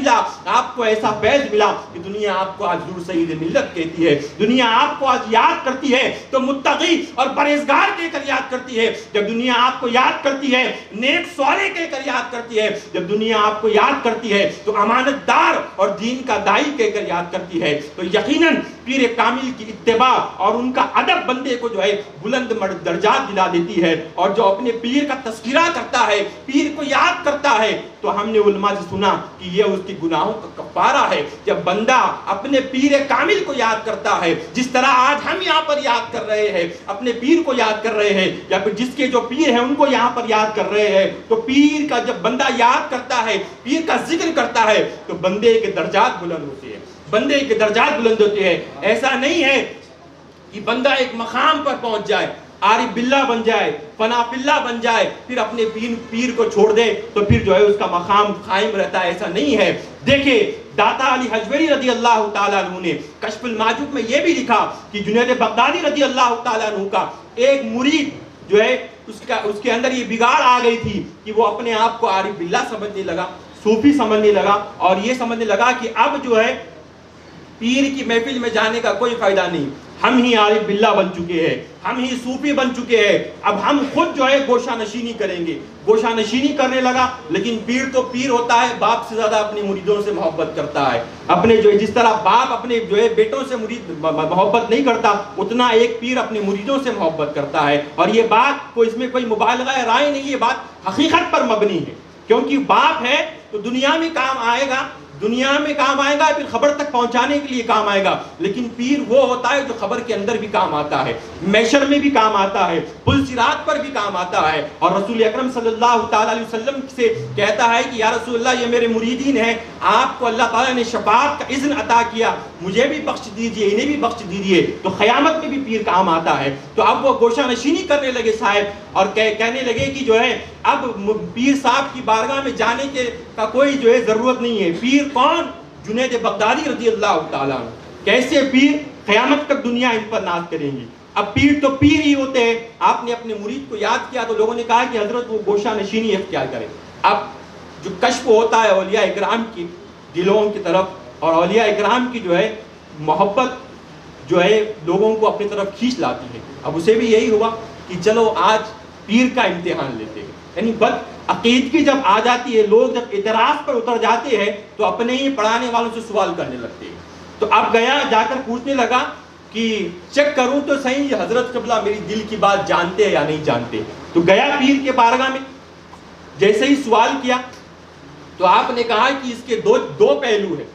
ملا کہ دنیا آپ کو آج حضور سید ملت کہتی ہے. دنیا آپ کو آج یاد کرتی ہے تو متقی اور پرہیزگار کہہ کر یاد کرتی ہے. جب دنیا آپ کو یاد کرتی ہے نیک صالح کہہ کر یاد کرتی ہے. جب دنیا آپ کو یاد کرتی ہے تو امانت دار اور دین کا دائی کہہ کر یاد کرتی ہے. تو یقیناً پیر کامل کی اتباع اور ان کا ادب بندے کو جو ہے بلند درجات دلا دیتی ہے. اور جو اپنے پیر کا تذکرہ کرتا ہے, پیر کو یاد کرتا ہے, تو ہم نے علماء سے سنا کہ یہ اس کی گناہوں کا کفارہ ہے. جب بندہ اپنے پیر کامل کو یاد کرتا ہے, جس طرح آج ہم یہاں پر یاد کر رہے ہیں, اپنے پیر کو یاد کر رہے ہیں, یا پھر جس کے جو پیر ہیں ان کو یہاں پر یاد کر رہے ہیں, تو پیر کا جب بندہ یاد کرتا ہے, پیر کا ذکر کرتا ہے, تو بندے کے درجات بلند ہوتے ہیں. ایسا نہیں ہے کہ بندہ ایک مقام پر پہنچ جائے, عارف باللہ بن جائے, فنا فی اللہ بن جائے, پھر اپنے پیر کو چھوڑ دے تو پھر جو ہے اس کا مقام قائم رہتا ہے. ایسا نہیں ہے. دیکھیں داتا علی حجویری رضی اللہ تعالیٰ عنہ نے کشف المعجوب میں یہ بھی لکھا کہ جنید بغدادی رضی اللہ تعالیٰ عنہ کا ایک مرید جو ہے اس کے اندر یہ بگاڑ آ گئی تھی کہ وہ اپنے آپ کو عارف باللہ سمجھنے لگا, صوفی سمجھنے لگا, اور یہ سمجھنے لگا کہ اب جو ہے پیر کی محفل میں جانے کا کوئی فائدہ نہیں, ہم ہی عارف باللہ بن چکے ہیں, ہم ہی صوفی بن چکے ہیں, اب ہم خود جو ہے گوشہ نشینی کریں گے. گوشہ نشینی کرنے لگا. لیکن پیر تو پیر ہوتا ہے, باپ سے زیادہ اپنے مریدوں سے محبت کرتا ہے. اپنے جو جس طرح باپ اپنے جو ہے بیٹوں سے مرید محبت نہیں کرتا, اتنا ایک پیر اپنے مریدوں سے محبت کرتا ہے. اور یہ بات کو اس میں کوئی مبالغہ رائے نہیں, یہ بات حقیقت پر مبنی ہے. کیونکہ باپ ہے تو دنیا میں کام آئے گا, پھر خبر تک پہنچانے کے لیے کام آئے گا. لیکن پیر وہ ہوتا ہے جو خبر کے اندر بھی کام آتا ہے, محشر میں بھی کام آتا ہے, پل صراط پر بھی کام آتا ہے. اور رسول اکرم صلی اللہ تعالیٰ علیہ وسلم سے کہتا ہے کہ یا رسول اللہ یہ میرے مریدین ہیں, آپ کو اللہ تعالیٰ نے شفاعت کا اذن عطا کیا, مجھے بھی بخش دیجئے, انہیں بھی بخش دیجئے. تو قیامت میں بھی پیر کام آتا ہے. تو اب وہ گوشہ نشینی کرنے لگے صاحب, اور کہنے لگے کہ جو ہے اب پیر صاحب کی بارگاہ میں جانے کا کوئی جو ہے ضرورت نہیں ہے. پیر کون؟ جنید بغدادی رضی اللہ تعالیٰ عنہ. کیسے پیر؟ قیامت تک دنیا ان پر ناز کریں گی. اب پیر تو پیر ہی ہوتے ہیں. آپ نے اپنے مرید کو یاد کیا تو لوگوں نے کہا کہ حضرت وہ گوشہ نشینی اختیار کریں. اب جو کشف ہوتا ہے اولیاء اکرام کی دلوں کی طرف, اور اولیاء اکرام کی جو ہے محبت جو ہے لوگوں کو اپنی طرف کھینچ لاتی ہے. اب اسے بھی یہی ہوا کہ چلو آج پیر کا امتحان لیتے ہیں. یعنی بد عقیدگی جب آ جاتی ہے, لوگ جب اعتراض پر اتر جاتے ہیں تو اپنے ہی پڑھانے والوں سے سوال کرنے لگتے ہیں. تو اب گیا جا کر پوچھنے لگا کہ چیک کروں تو صحیح حضرت قبلہ میری دل کی بات جانتے ہیں یا نہیں جانتے. تو گیا پیر کے بارگاہ میں, جیسے ہی سوال کیا تو آپ نے کہا کہ اس کے دو پہلو ہیں,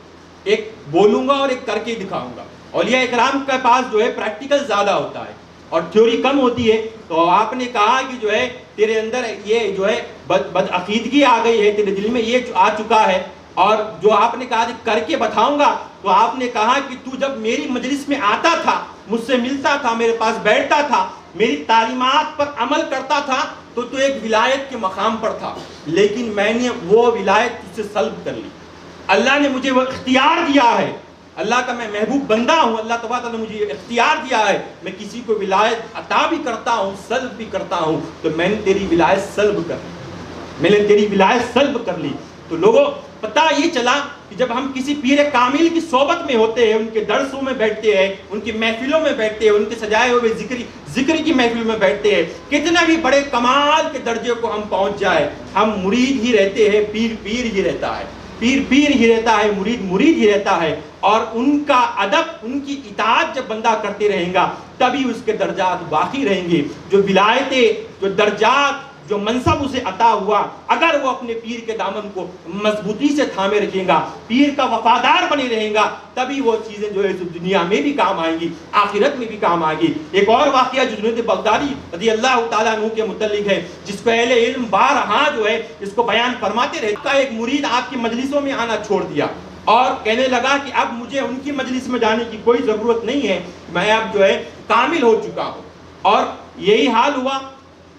ایک بولوں گا اور ایک کر کے دکھاؤں گا. اولیاء اکرام کے پاس جو ہے پریکٹیکل زیادہ ہوتا ہے اور تھیوری کم ہوتی ہے. تو آپ نے کہا کہ جو ہے تیرے اندر یہ جو ہے بد عقیدگی آ گئی ہے, تیرے دل میں یہ آ چکا ہے. اور جو آپ نے کہا کر کے بتاؤں گا, تو آپ نے کہا کہ تو جب میری مجلس میں آتا تھا, مجھ سے ملتا تھا, میرے پاس بیٹھتا تھا, میری تعلیمات پر عمل کرتا تھا تو ایک ولایت کے مقام پر تھا، لیکن میں نے وہ ولایت تجھ سے سلب کر لی۔ اللہ نے مجھے وہ اختیار دیا ہے، اللہ کا میں محبوب بندہ ہوں، اللہ تبارک تعالیٰ نے مجھے اختیار دیا ہے، میں کسی کو ولایت عطا بھی کرتا ہوں، سلب بھی کرتا ہوں، تو میں نے تیری ولایت سلب کر لی، میں نے تیری ولایت سلب کر لی۔ تو لوگوں پتہ یہ چلا کہ جب ہم کسی پیر کامل کی صحبت میں ہوتے ہیں، ان کے درسوں میں بیٹھتے ہیں، ان کی محفلوں میں بیٹھتے ہیں، ان کے سجائے ہوئے ذکر کی محفل میں بیٹھتے ہیں، کتنا بھی بڑے کمال کے درجے کو ہم پہنچ جائے، ہم مرید ہی رہتے ہیں، پیر ہی رہتا ہے، پیر ہی رہتا ہے، مرید ہی رہتا ہے۔ اور ان کا ادب، ان کی اطاعت جب بندہ کرتے رہیں گا تبھی اس کے درجات باقی رہیں گے۔ جو ولایتیں، جو درجات، جو منصب اسے عطا ہوا، اگر وہ اپنے پیر کے دامن کو مضبوطی سے تھامے رکھے گا، پیر کا وفادار بنے رہے گا، تبھی وہ چیزیں جو ہے دنیا میں بھی کام آئیں گی، آخرت میں بھی کام آئے گی۔ ایک اور واقعہ جو جنید بغدادی رضی اللہ تعالیٰ عنہ کے متعلق ہے، جس کو اہل علم بارہا جو ہے اس کو بیان فرماتے رہے، کا ایک مرید آپ کی مجلسوں میں آنا چھوڑ دیا اور کہنے لگا کہ اب مجھے ان کی مجلس میں جانے کی کوئی ضرورت نہیں ہے، میں اب جو ہے کامل ہو چکا ہوں۔ اور یہی حال ہوا۔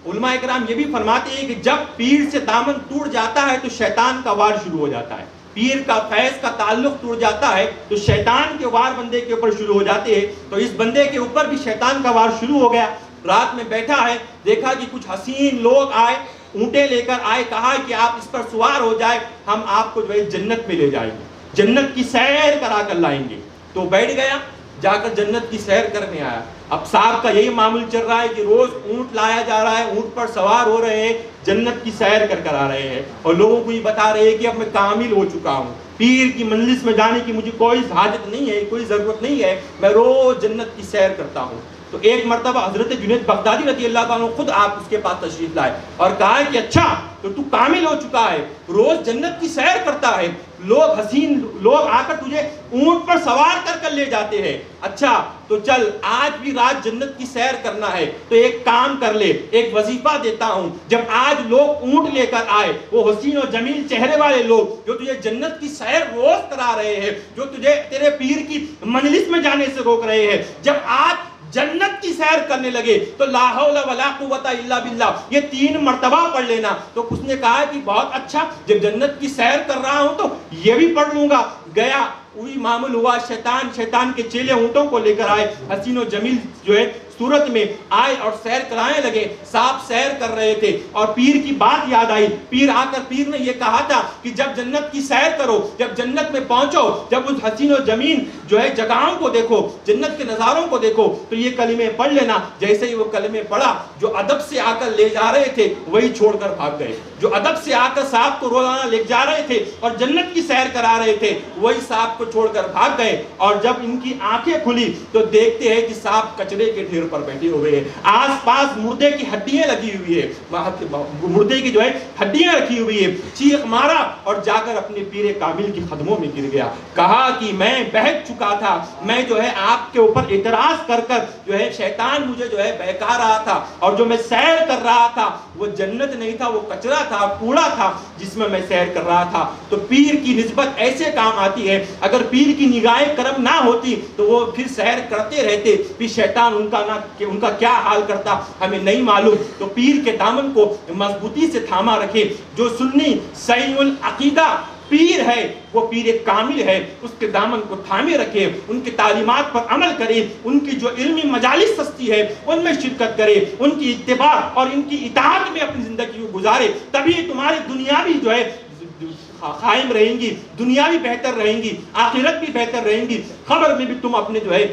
علماء اکرام یہ بھی فرماتے ہیں کہ جب پیر سے دامن ٹوٹ جاتا ہے تو شیطان کا وار شروع ہو جاتا ہے، پیر کا فیض کا تعلق ٹوٹ جاتا ہے تو شیطان کے وار بندے کے اوپر شروع ہو جاتے ہیں۔ تو اس بندے کے اوپر بھی شیطان کا وار شروع ہو گیا۔ رات میں بیٹھا ہے، دیکھا کہ کچھ حسین لوگ آئے، اونٹیں لے کر آئے، کہا کہ آپ اس پر سوار ہو جائے، ہم آپ کو جو ہے جنت میں لے جائیں گے، جنت کی سیر کرا کر لائیں گے۔ تو بیٹھ گیا، جا کر جنت کی سیر کرنے آیا۔ اب صاحب کا یہی معمول چل رہا ہے کہ روز اونٹ لایا جا رہا ہے، اونٹ پر سوار ہو رہے ہیں، جنت کی سیر کر آ رہے ہیں، اور لوگوں کو یہ بتا رہے ہیں کہ اب میں کامل ہو چکا ہوں، پیر کی مجلس میں جانے کی مجھے کوئی حاجت نہیں ہے، کوئی ضرورت نہیں ہے، میں روز جنت کی سیر کرتا ہوں۔ تو ایک مرتبہ حضرت جنید بغدادی رضی اللہ عنہ خود آپ اس کے پاس تشریف لائے اور کہا کہ اچھا تو کامل ہو چکا ہے، روز جنت کی سیر کرتا ہے، لوگ حسین لوگ آ کر تجھے اونٹ پر سوار کر لے جاتے ہیں، اچھا تو چل آج بھی رات جنت کی سیر کرنا ہے تو ایک کام کر لے، ایک وظیفہ دیتا ہوں، جب آج لوگ اونٹ لے کر آئے، وہ حسین و جمیل چہرے والے لوگ جو تجھے جنت کی سیر روز کرا رہے ہیں، جو تجھے تیرے پیر کی مجلس میں جانے سے روک رہے ہیں، جب آج جنت کی سیر کرنے لگے تو لا حول ولا قوت الا باللہ یہ 3 مرتبہ پڑھ لینا۔ تو اس نے کہا کہ بہت اچھا، جب جنت کی سیر کر رہا ہوں تو یہ بھی پڑھ لوں گا۔ گیا، وہی معمول ہوا، شیطان کے چیلے اونٹوں کو لے کر آئے، حسین و جمیل جو ہے صورت میں آئے اور سیر کرانے لگے، صاحب سیر کر رہے تھے اور پیر کی بات یاد آئی۔ پیر آ کر پیر نے یہ کہا تھا کہ جب جنت کی سیر کرو، جب جنت میں پہنچو، جب اس حسین و جمیل جو ہے جگہوں کو دیکھو، جنت کے نظاروں کو دیکھو تو یہ کلمے پڑھ لینا۔ جیسے ہی وہ کلمے پڑھا، جو ادب سے آ کر لے جا رہے تھے وہی چھوڑ کر بھاگ گئے، جو ادب سے آ کر صاحب کو روزانہ لے جا رہے تھے اور جنت کی سیر کرا رہے تھے وہی صاحب کو چھوڑ کر بھاگ گئے۔ اور جب ان کی آنکھیں کھلی تو دیکھتے ہیں کہ صاحب کچرے کے ڈھیر پر بیٹھے ہوئے ہیں، آس پاس مردے کی ہڈیاں لگی ہوئی ہے، مردے کی جو ہے ہڈیاں رکھی ہوئی ہے۔ چیخ مارا اور جا کر اپنے پیر کامل کی قدموں میں گر گیا، کہا کہ میں بہک چکا تھا، میں جو ہے آپ کے اوپر اعتراض کر جو ہے شیطان مجھے جو ہے بہکا رہا تھا، اور جو میں سیر کر رہا تھا وہ جنت نہیں تھا، وہ کچرا تھا، کوڑا تھا جس میں سیر کر رہا تھا۔ تو پیر کی نسبت ایسے کام آتی ہے، اگر پیر کی نگاہ کرم نہ ہوتی تو وہ پھر سیر کرتے رہتے، پھر شیطان ان کا کیا حال کرتا ہمیں نہیں معلوم۔ تو پیر کے دامن کو مضبوطی سے تھاما رکھے۔ جو سنی صحیح العقیدہ پیر ہے وہ پیر کامل ہے، اس کے دامن کو تھامے رکھے، ان کی تعلیمات پر عمل کرے، ان کی جو علمی مجالس سستی ہے ان میں شرکت کرے، ان کی اتباع اور ان کی اطاعت میں اپنی زندگی کو گزارے، تبھی تمہاری دنیا بھی جو ہے قائم رہیں گی، دنیا بھی بہتر رہیں گی، آخرت بھی بہتر رہیں گی، خبر میں بھی تم اپنے جو ہے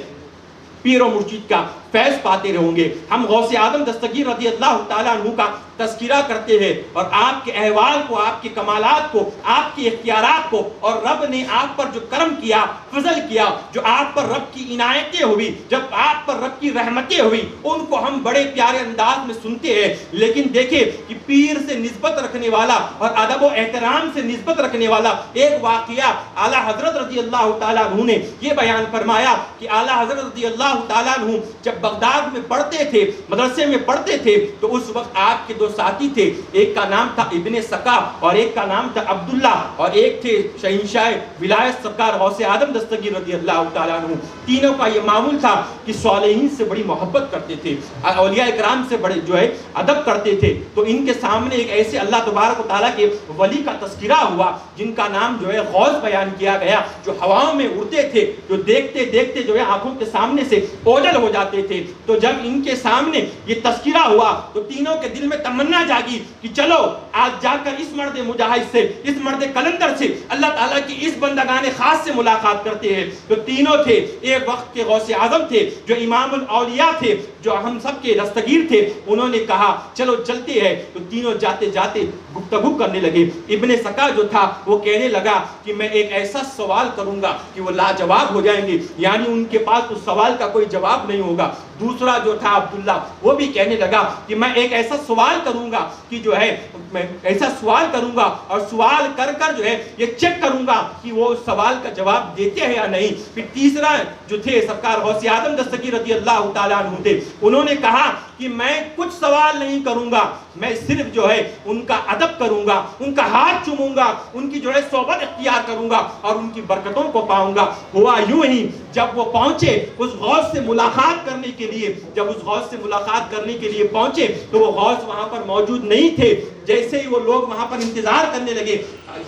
پیر و مرشد کا فیض پاتے رہوں گے۔ ہم غوث اعظم دستگیر رضی اللہ تعالیٰ عنہ کا تذکرہ کرتے ہیں اور آپ کے احوال کو، آپ کے کمالات کو، آپ کے اختیارات کو، اور رب نے آپ پر جو کرم کیا، فضل کیا، جو آپ پر رب کی عنایتیں ہوئی، جب آپ پر رب کی رحمتیں ہوئی، ان کو ہم بڑے پیارے انداز میں سنتے ہیں۔ لیکن دیکھیں کہ پیر سے نسبت رکھنے والا اور ادب و احترام سے نسبت رکھنے والا ایک واقعہ اعلیٰ حضرت رضی اللہ تعالیٰ عنہ نے یہ بیان فرمایا کہ اعلیٰ حضرت رضی اللہ تعالیٰ عنہ جب جب بغداد میں پڑھتے تھے، مدرسے میں پڑھتے تھے، تو اس وقت آپ کے 2 ساتھی تھے، ایک کا نام تھا ابن سکا اور ایک کا نام تھا عبداللہ، اور ایک تھے شہنشاہ ولایت سرکار غوث اعظم دستگیر رضی اللہ تعالیٰ عنہ۔ تینوں کا یہ معمول تھا کہ صالحین سے بڑی محبت کرتے تھے، اولیاء اکرام سے بڑے جو ہے ادب کرتے تھے۔ تو ان کے سامنے ایک ایسے اللہ تبارک و تعالیٰ کے ولی کا تذکرہ ہوا جن کا نام جو ہے غوث بیان کیا گیا، جو ہواؤں میں اڑتے تھے، جو دیکھتے دیکھتے جو ہے آنکھوں کے سامنے سے اوجھل ہو جاتے تھے۔ تو جب ان کے سامنے یہ تذکرہ ہوا تو تینوں کے دل میں تمنا جاگی کہ چلو آج جا کر اس مرد مجاہد سے، اس مرد کلندر سے، اللہ تعالیٰ کی اس بندگان خاص سے ملاقات کرتے ہیں۔ تو تینوں تھے، ایک وقت کے غوث اعظم تھے جو امام الاولیاء تھے، جو ہم سب کے دستگیر تھے، انہوں نے کہا چلو چلتے ہیں۔ تو تینوں جاتے جاتے گفتگو کرنے لگے۔ ابن سکا جو تھا وہ کہنے لگا کہ میں ایک ایسا سوال کروں گا کہ وہ لاجواب ہو جائیں گے، یعنی ان کے پاس اس سوال کا کوئی جواب نہیں ہوگا۔ دوسرا جو تھا عبداللہ، وہ بھی کہنے لگا کہ میں ایک ایسا سوال کروں گا کہ جو ہے میں ایسا سوال کروں گا اور سوال کر کر جو ہے یہ چیک کروں گا کہ وہ اس سوال کا جواب دیتے ہیں یا نہیں۔ پھر تیسرا جو تھے سرکار غوث اعظم دستگیر رضی اللہ تعالیٰ عنہ تھے، انہوں نے کہا کہ میں کچھ سوال نہیں کروں گا، میں صرف جو ہے ان کا ادب کروں گا، ان کا ہاتھ چوموں گا، ان کی جو ہے صحبت اختیار کروں گا اور ان کی برکتوں کو پاؤں گا۔ ہوا یوں ہی جب وہ پہنچے اس غوث سے ملاقات کرنے کے لیے، جب اس غوث سے ملاقات کرنے کے لیے پہنچے تو وہ غوث وہاں پر موجود نہیں تھے۔ جیسے ہی وہ لوگ وہاں پر انتظار کرنے لگے،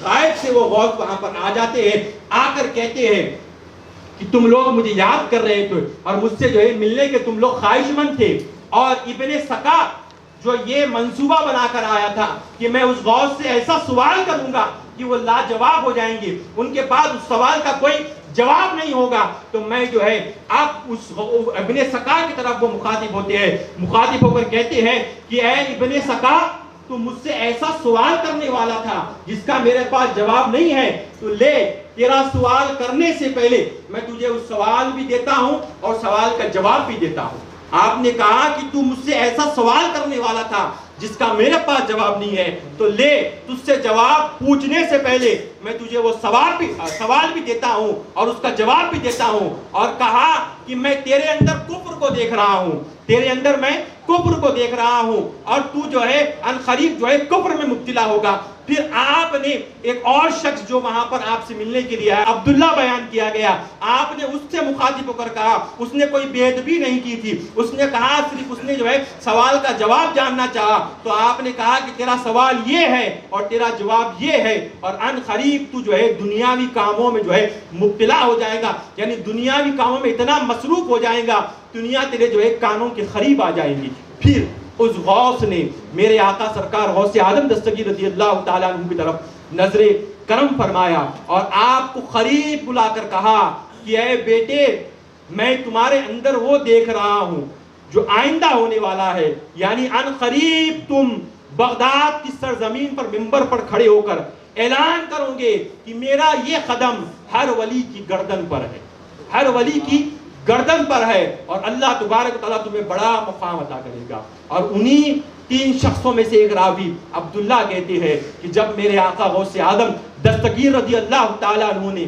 غائب سے وہ غوث وہاں پر آ جاتے ہیں، آ کر کہتے ہیں کہ تم لوگ مجھے یاد کر رہے تھے اور مجھ سے جو ہے ملنے کے تم لوگ خواہش مند تھے۔ اور ابن سکا جو یہ منصوبہ بنا کر آیا تھا کہ میں اس غوث سے ایسا سوال کروں گا کہ وہ لاجواب ہو جائیں گے، ان کے پاس اس سوال کا کوئی جواب نہیں ہوگا، تو میں جو ہے اب اس ابن سکا کی طرف وہ مخاطب ہوتے ہیں، مخاطب ہو کر کہتے ہیں کہ اے ابن سکا، تو مجھ سے ایسا سوال کرنے والا تھا جس کا میرے پاس جواب نہیں ہے، تو لے تیرا سوال کرنے سے پہلے میں تجھے اس سوال بھی دیتا ہوں اور سوال کا جواب بھی دیتا ہوں۔ آپ نے کہا کہ تو مجھ سے ایسا سوال کرنے والا تھا جس کا میرے پاس جواب نہیں ہے، تو لے تجھ سے جواب پوچھنے سے پہلے میں تجھے وہ سوال بھی دیتا ہوں اور اس کا جواب بھی دیتا ہوں۔ اور کہا کہ میں تیرے اندر کفر کو دیکھ رہا ہوں، تیرے اندر میں کفر کو دیکھ رہا ہوں اور تو جو ہے ان قریب جو ہے کفر میں مبتلا ہوگا۔ پھر آپ نے ایک اور شخص جو وہاں پر آپ سے ملنے کے لیے آیا، عبداللہ بیان کیا گیا، آپ نے اس سے مخاطب ہو کر کہا، اس نے کوئی بے ادبی نہیں کی تھی، اس نے کہا صرف اس نے جو ہے سوال کا جواب جاننا چاہا، تو آپ نے کہا کہ تیرا سوال یہ ہے اور تیرا جواب یہ ہے، اور ان قریب تو جو ہے دنیاوی کاموں میں جو ہے مبتلا ہو جائے گا، یعنی دنیاوی کاموں میں اتنا مصروف ہو جائے گا، دنیا تیرے جو ہے کانوں کے قریب آ جائیں گی۔ پھر اس غوث نے میرے آقا سرکار غوث اعظم دستگیر رضی اللہ تعالیٰ عنہ کی طرف نظر کرم فرمایا اور آپ کو قریب بلا کر کہا کہ اے بیٹے، میں تمہارے اندر وہ دیکھ رہا ہوں جو آئندہ ہونے والا ہے، یعنی ان قریب تم بغداد کی سرزمین پر منبر پر کھڑے ہو کر اعلان کرو گے کہ میرا یہ قدم ہر ولی کی گردن پر ہے، ہر ولی کی گردن پر ہے، اور اللہ تبارک و تعالیٰ تمہیں بڑا مقام عطا کرے گا۔ اور انہی 3 شخصوں میں سے ایک راوی عبداللہ کہتے ہیں کہ جب میرے آقا غوث اعظم دستگیر رضی اللہ تعالیٰ عنہ نے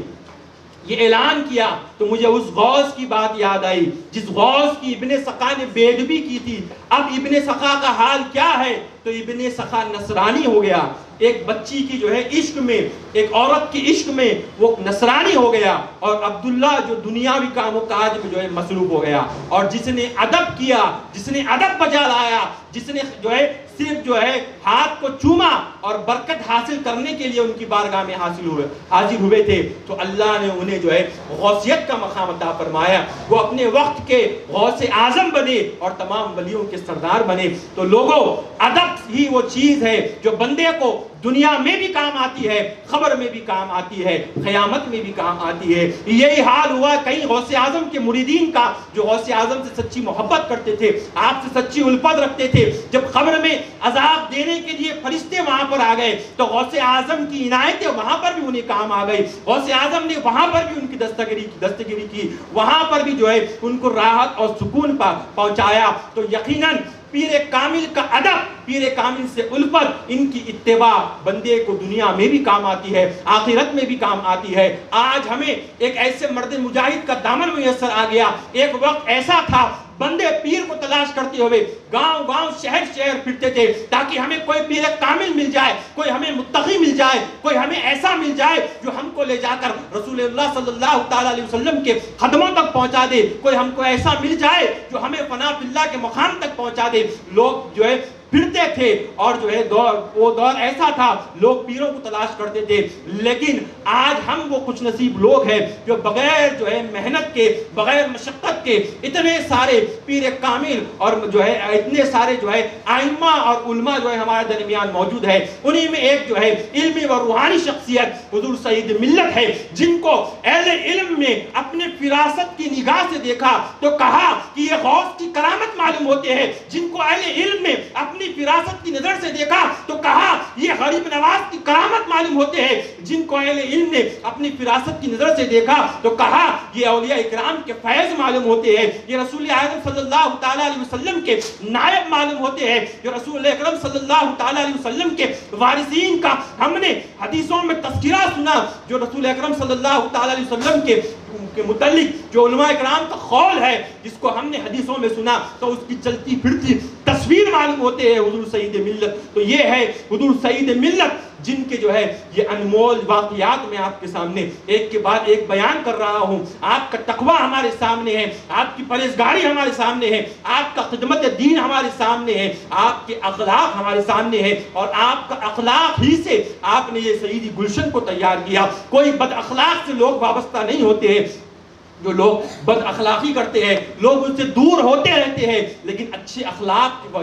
یہ اعلان کیا تو مجھے اس غوث کی بات یاد آئی جس غوث کی ابن سقا نے بے ادبی کی تھی۔ اب ابن سقا کا حال کیا ہے؟ تو ابن سقا نصرانی ہو گیا، ایک بچی کی جو ہے عشق میں، ایک عورت کی عشق میں وہ نصرانی ہو گیا، اور عبداللہ جو دنیاوی کام و کاج میں جو ہے مصروف ہو گیا، اور جس نے ادب کیا، جس نے ادب بجا لایا، جس نے جو ہے صرف جو ہے ہاتھ کو چوما اور برکت حاصل کرنے کے لیے ان کی بارگاہ میں حاضر ہوئے تھے، تو اللہ نے انہیں جو ہے غوثیت کا مقام عطا فرمایا، وہ اپنے وقت کے غوث اعظم بنے اور تمام ولیوں کے سردار بنے۔ تو لوگوں، ادب ہی وہ چیز ہے جو بندے کو دنیا میں بھی کام آتی ہے، خبر میں بھی کام آتی ہے، قیامت میں بھی کام آتی ہے۔ یہی حال ہوا کئی غوث اعظم کے مریدین کا جو غوث اعظم سے سچی محبت کرتے تھے، آپ سے سچی الفت رکھتے تھے، جب خبر میں عذاب دینے کے لیے فرشتے وہاں پر آ گئے تو غوث اعظم کی عنایتیں وہاں پر بھی انہیں کام آ گئی، غوث اعظم نے وہاں پر بھی ان کی دستگیری کی، وہاں پر بھی جو ہے ان کو راحت اور سکون پہنچایا۔ تو یقیناً پیر کامل کا ادب، پیر کامل سے الفت، ان کی اتباع بندے کو دنیا میں بھی کام آتی ہے، آخرت میں بھی کام آتی ہے۔ آج ہمیں ایک ایسے مرد مجاہد کا دامن میسر آ گیا، ایک وقت ایسا تھا بندے پیر کو تلاش کرتے ہوئے گاؤں گاؤں شہر شہر پھرتے تھے تاکہ ہمیں کوئی پیر کامل مل جائے، کوئی ہمیں متقی مل جائے، کوئی ہمیں ایسا مل جائے جو ہم کو لے جا کر رسول اللہ صلی اللہ تعالیٰ علیہ وسلم کے قدموں تک پہنچا دے، کوئی ہم کو ایسا مل جائے جو ہمیں فنا فی اللہ کے مقام تک پہنچا دے۔ لوگ جو ہے پھرتے تھے اور جو ہے وہ دور ایسا تھا لوگ پیروں کو تلاش کرتے تھے، لیکن آج ہم وہ خوش نصیب لوگ ہیں جو بغیر جو ہے محنت کے، بغیر مشقت کے اتنے سارے پیر کامل اور جو ہے اتنے سارے جو ہے ائمہ اور علماء جو ہے ہمارے درمیان موجود ہے۔ انہی میں ایک جو ہے علمی و روحانی شخصیت حضور سعید ملت ہے، جن کو اہل علم میں اپنے فراست کی نگاہ سے دیکھا تو کہا کہ یہ غوث کی کرامت معلوم ہوتے ہیں، جن کو اہل علم میں اپنی فراست کی نظر سے دیکھا تو کہا یہ غریب نواز کی کرامت معلوم ہوتے ہیں، جن کو اہل علم نے اپنی فراست کی نظر سے دیکھا تو کہا یہ اولیاء اکرام کے فیض معلوم ہوتے ہیں، یہ رسول اعظم صلی اللہ تعالیٰ علیہ وسلم کے نائب معلوم ہوتے ہیں، جو رسول اکرم صلی اللہ تعالیٰ علیہ وسلم کے وارثین کا ہم نے حدیثوں میں تذکرہ سنا، جو رسول اکرم صلی اللہ تعالیٰ علیہ وسلم کے متعلق جو علماء اکرام کا قول ہے جس کو ہم نے حدیثوں میں سنا تو اس کی چلتی پھرتی تصویر معلوم ہوتے ہیں حضور سعید ملت۔ تو یہ ہے حضور سعید ملت جن کے جو ہے یہ انمول واقعات میں آپ کے سامنے ایک کے بعد ایک بیان کر رہا ہوں۔ آپ کا تقوی ہمارے سامنے ہے، آپ کی پرہیزگاری ہمارے سامنے ہے، آپ کا خدمت دین ہمارے سامنے ہے، آپ کے اخلاق ہمارے سامنے ہے، اور آپ کا اخلاق ہی سے آپ نے یہ سعیدی گلشن کو تیار کیا۔ کوئی بد اخلاق سے لوگ وابستہ نہیں ہوتے ہیں، جو لوگ بد اخلاقی کرتے ہیں لوگ ان سے دور ہوتے رہتے ہیں، لیکن اچھے اخلاق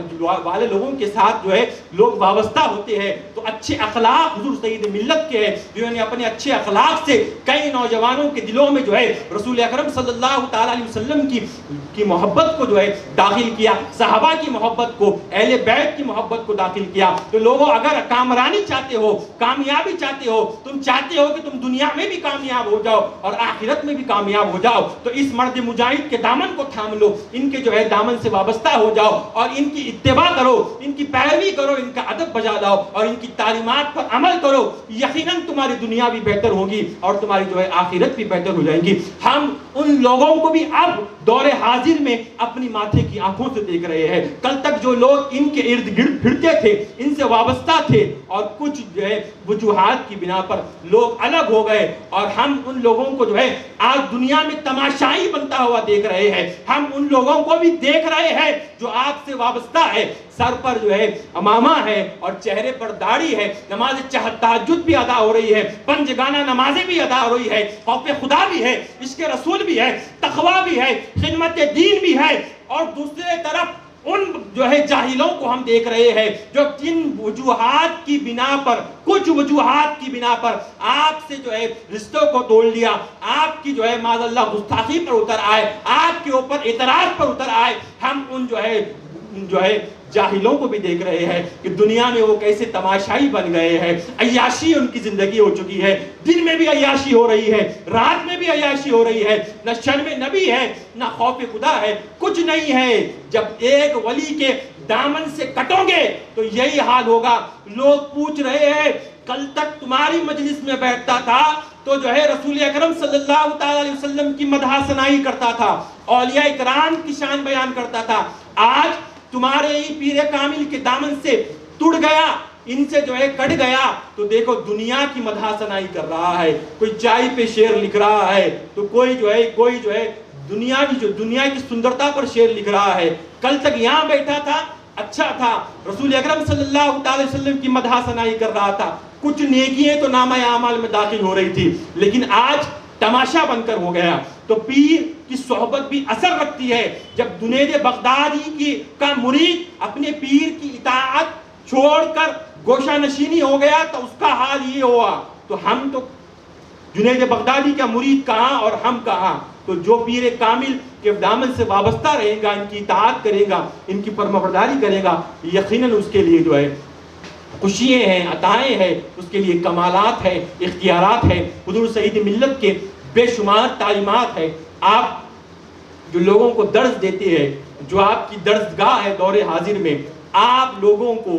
والے لوگوں کے ساتھ جو ہے لوگ وابستہ ہوتے ہیں۔ تو اچھے اخلاق حضور سعید ملت کے ہیں، جنہوں نے اپنے اچھے اخلاق سے کئی نوجوانوں کے دلوں میں جو ہے رسول اکرم صلی اللہ تعالیٰ علیہ وسلم کی محبت کو جو ہے داخل کیا، صحابہ کی محبت کو، اہل بیت کی محبت کو داخل کیا۔ تو لوگوں اگر کامرانی چاہتے ہو، کامیابی چاہتے ہو، تم چاہتے ہو کہ تم دنیا میں بھی کامیاب ہو جاؤ اور آخرت میں بھی کامیاب ہو جاؤ، تو اس مرد مجاہد کے دامن کو تھام لو، ان کے جو ہے دامن سے وابستہ ہو جاؤ اور ان کی اتباع کرو، ان کی پیروی کرو، ان کا ادب بجا لاؤ اور ان کی تعلیمات پر عمل کرو۔ یقیناً تمہاری دنیا بھی بہتر ہوگی اور تمہاری جو ہے آخرت بھی بہتر ہو جائیں گی۔ ہم ان لوگوں کو بھی اب دور حاضر میں اپنی ماتھے کی آنکھوں سے دیکھ رہے ہیں۔ کل تک جو لوگ ان کے ارد گرد پھرتے تھے، ان سے وابستہ تھے، اور کچھ جو ہے وجوہات کی بنا پر لوگ الگ ہو گئے، اور ہم ان لوگوں کو جو ہے آج دنیا میں تماشائی بنتا ہوا دیکھ رہے ہیں۔ ہم ان لوگوں کو بھی دیکھ رہے ہیں جو آپ سے وابستہ ہے، سر پر جو ہے امامہ ہے اور چہرے پر داڑھی ہے، نماز تہجد بھی ادا ہو رہی ہے، پنج گانا نمازیں بھی ادا ہو رہی ہے، خوف خدا بھی ہے، عشق رسول بھی ہے، تقوی بھی ہے، خدمت دین بھی ہے، اور دوسرے طرف ان جو ہے جاہلوں کو ہم دیکھ رہے ہیں جو کن وجوہات کی بنا پر، کچھ وجوہات کی بنا پر آپ سے جو ہے رشتوں کو توڑ لیا، آپ کی جو ہے معاذ اللہ گستاخی پر اتر آئے، آپ کے اوپر اعتراض پر اتر آئے۔ ہم ان جو ہے جاہلوں کو بھی دیکھ رہے ہیں کہ دنیا میں وہ کیسے تماشائی بن گئے ہیں، عیاشی ان کی زندگی ہو چکی ہے، دن میں بھی عیاشی ہو رہی ہے، رات میں بھی عیاشی ہو رہی ہے، نہ شرم نبی ہے نہ خوف خدا ہے، کچھ نہیں ہے۔ جب ایک ولی کے دامن سے کٹو گے تو یہی حال ہوگا۔ لوگ پوچھ رہے ہیں کل تک تمہاری مجلس میں بیٹھتا تھا تو جو ہے رسول اکرم صلی اللہ تعالیٰ علیہ وسلم کی مدح ثنائی کرتا تھا، اولیاء اکرام کی شان بیان کرتا تھا، آج تمہارے ہی پیر کامل کے دامن سے ٹوٹ گیا، ان سے جو ہے کٹ گیا تو دیکھو دنیا کی مدح ثنائی کر رہا ہے، کوئی چائے پہ شعر لکھ رہا ہے، تو کوئی جو ہے دنیا کی سندرتا پر شعر لکھ رہا ہے۔ کل تک یہاں بیٹھا تھا، اچھا تھا، رسول اکرم صلی اللہ تعالی وسلم کی مدح ثنائی کر رہا تھا، کچھ نیکیاں تو نامہ اعمال میں داخل ہو رہی تھی، لیکن آج تماشا بن کر ہو گیا۔ تو پیر کی صحبت بھی اثر رکھتی ہے۔ جب جنید بغدادی کا مرید اپنے پیر کی اطاعت چھوڑ کر گوشہ نشینی ہو گیا تو اس کا حال یہ ہوا، تو ہم تو جنید بغدادی کا مرید کہاں اور ہم کہاں؟ تو جو پیر کامل کے دامن سے وابستہ رہے گا، ان کی اطاعت کرے گا، ان کی فرمانبرداری کرے گا، یقیناً اس کے لیے جو ہے خوشیاں ہیں، عطائیں ہیں، اس کے لیے کمالات ہیں، اختیارات ہیں۔ حضور سعید ملت کے بے شمار تعلیمات ہیں۔ آپ جو لوگوں کو درس دیتے ہیں، جو آپ کی درسگاہ ہے دور حاضر میں، آپ لوگوں کو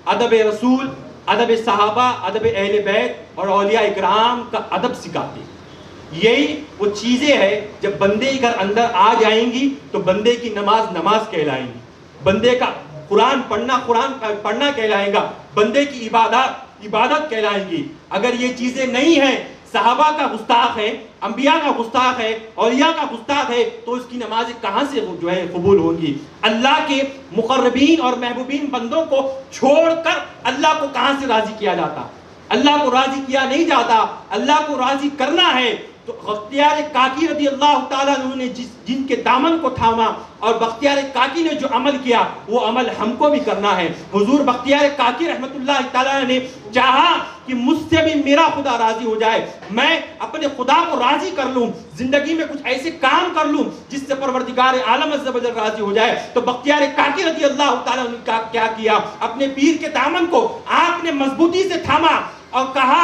ادب رسول، ادب صحابہ، ادب اہل بیت اور اولیاء اکرام کا ادب سکھاتے ہیں۔ یہی وہ چیزیں ہیں جب بندے کے اندر آ جائیں گی تو بندے کی نماز نماز کہلائیں گی، بندے کا قرآن پڑھنا کہلائے گا، بندے کی عبادت کہلائیں گی۔ اگر یہ چیزیں نہیں ہیں، صحابہ کا گستاخ ہے، انبیاء کا گستاخ ہے، اولیاء کا گستاخ ہے، تو اس کی نمازیں کہاں سے جو ہے قبول ہوگی؟ اللہ کے مقربین اور محبوبین بندوں کو چھوڑ کر اللہ کو کہاں سے راضی کیا جاتا؟ اللہ کو راضی کیا نہیں جاتا۔ اللہ کو راضی کرنا ہے تو بختیار کاکی رضی اللہ تعالیٰ عنہ نے جن کے دامن کو تھاما اور بختیار کاکی نے جو عمل کیا وہ عمل ہم کو بھی کرنا ہے۔ حضور بختیار کاکی رحمت اللہ تعالیٰ نے چاہا کہ مجھ سے بھی میرا خدا راضی ہو جائے، میں اپنے خدا کو راضی کر لوں، زندگی میں کچھ ایسے کام کر لوں جس سے پروردگار عالم عز و جل راضی ہو جائے۔ تو بختیار کاکی رضی اللہ تعالیٰ نے کیا کیا؟ اپنے پیر کے دامن کو آپ نے مضبوطی سے تھاما اور کہا،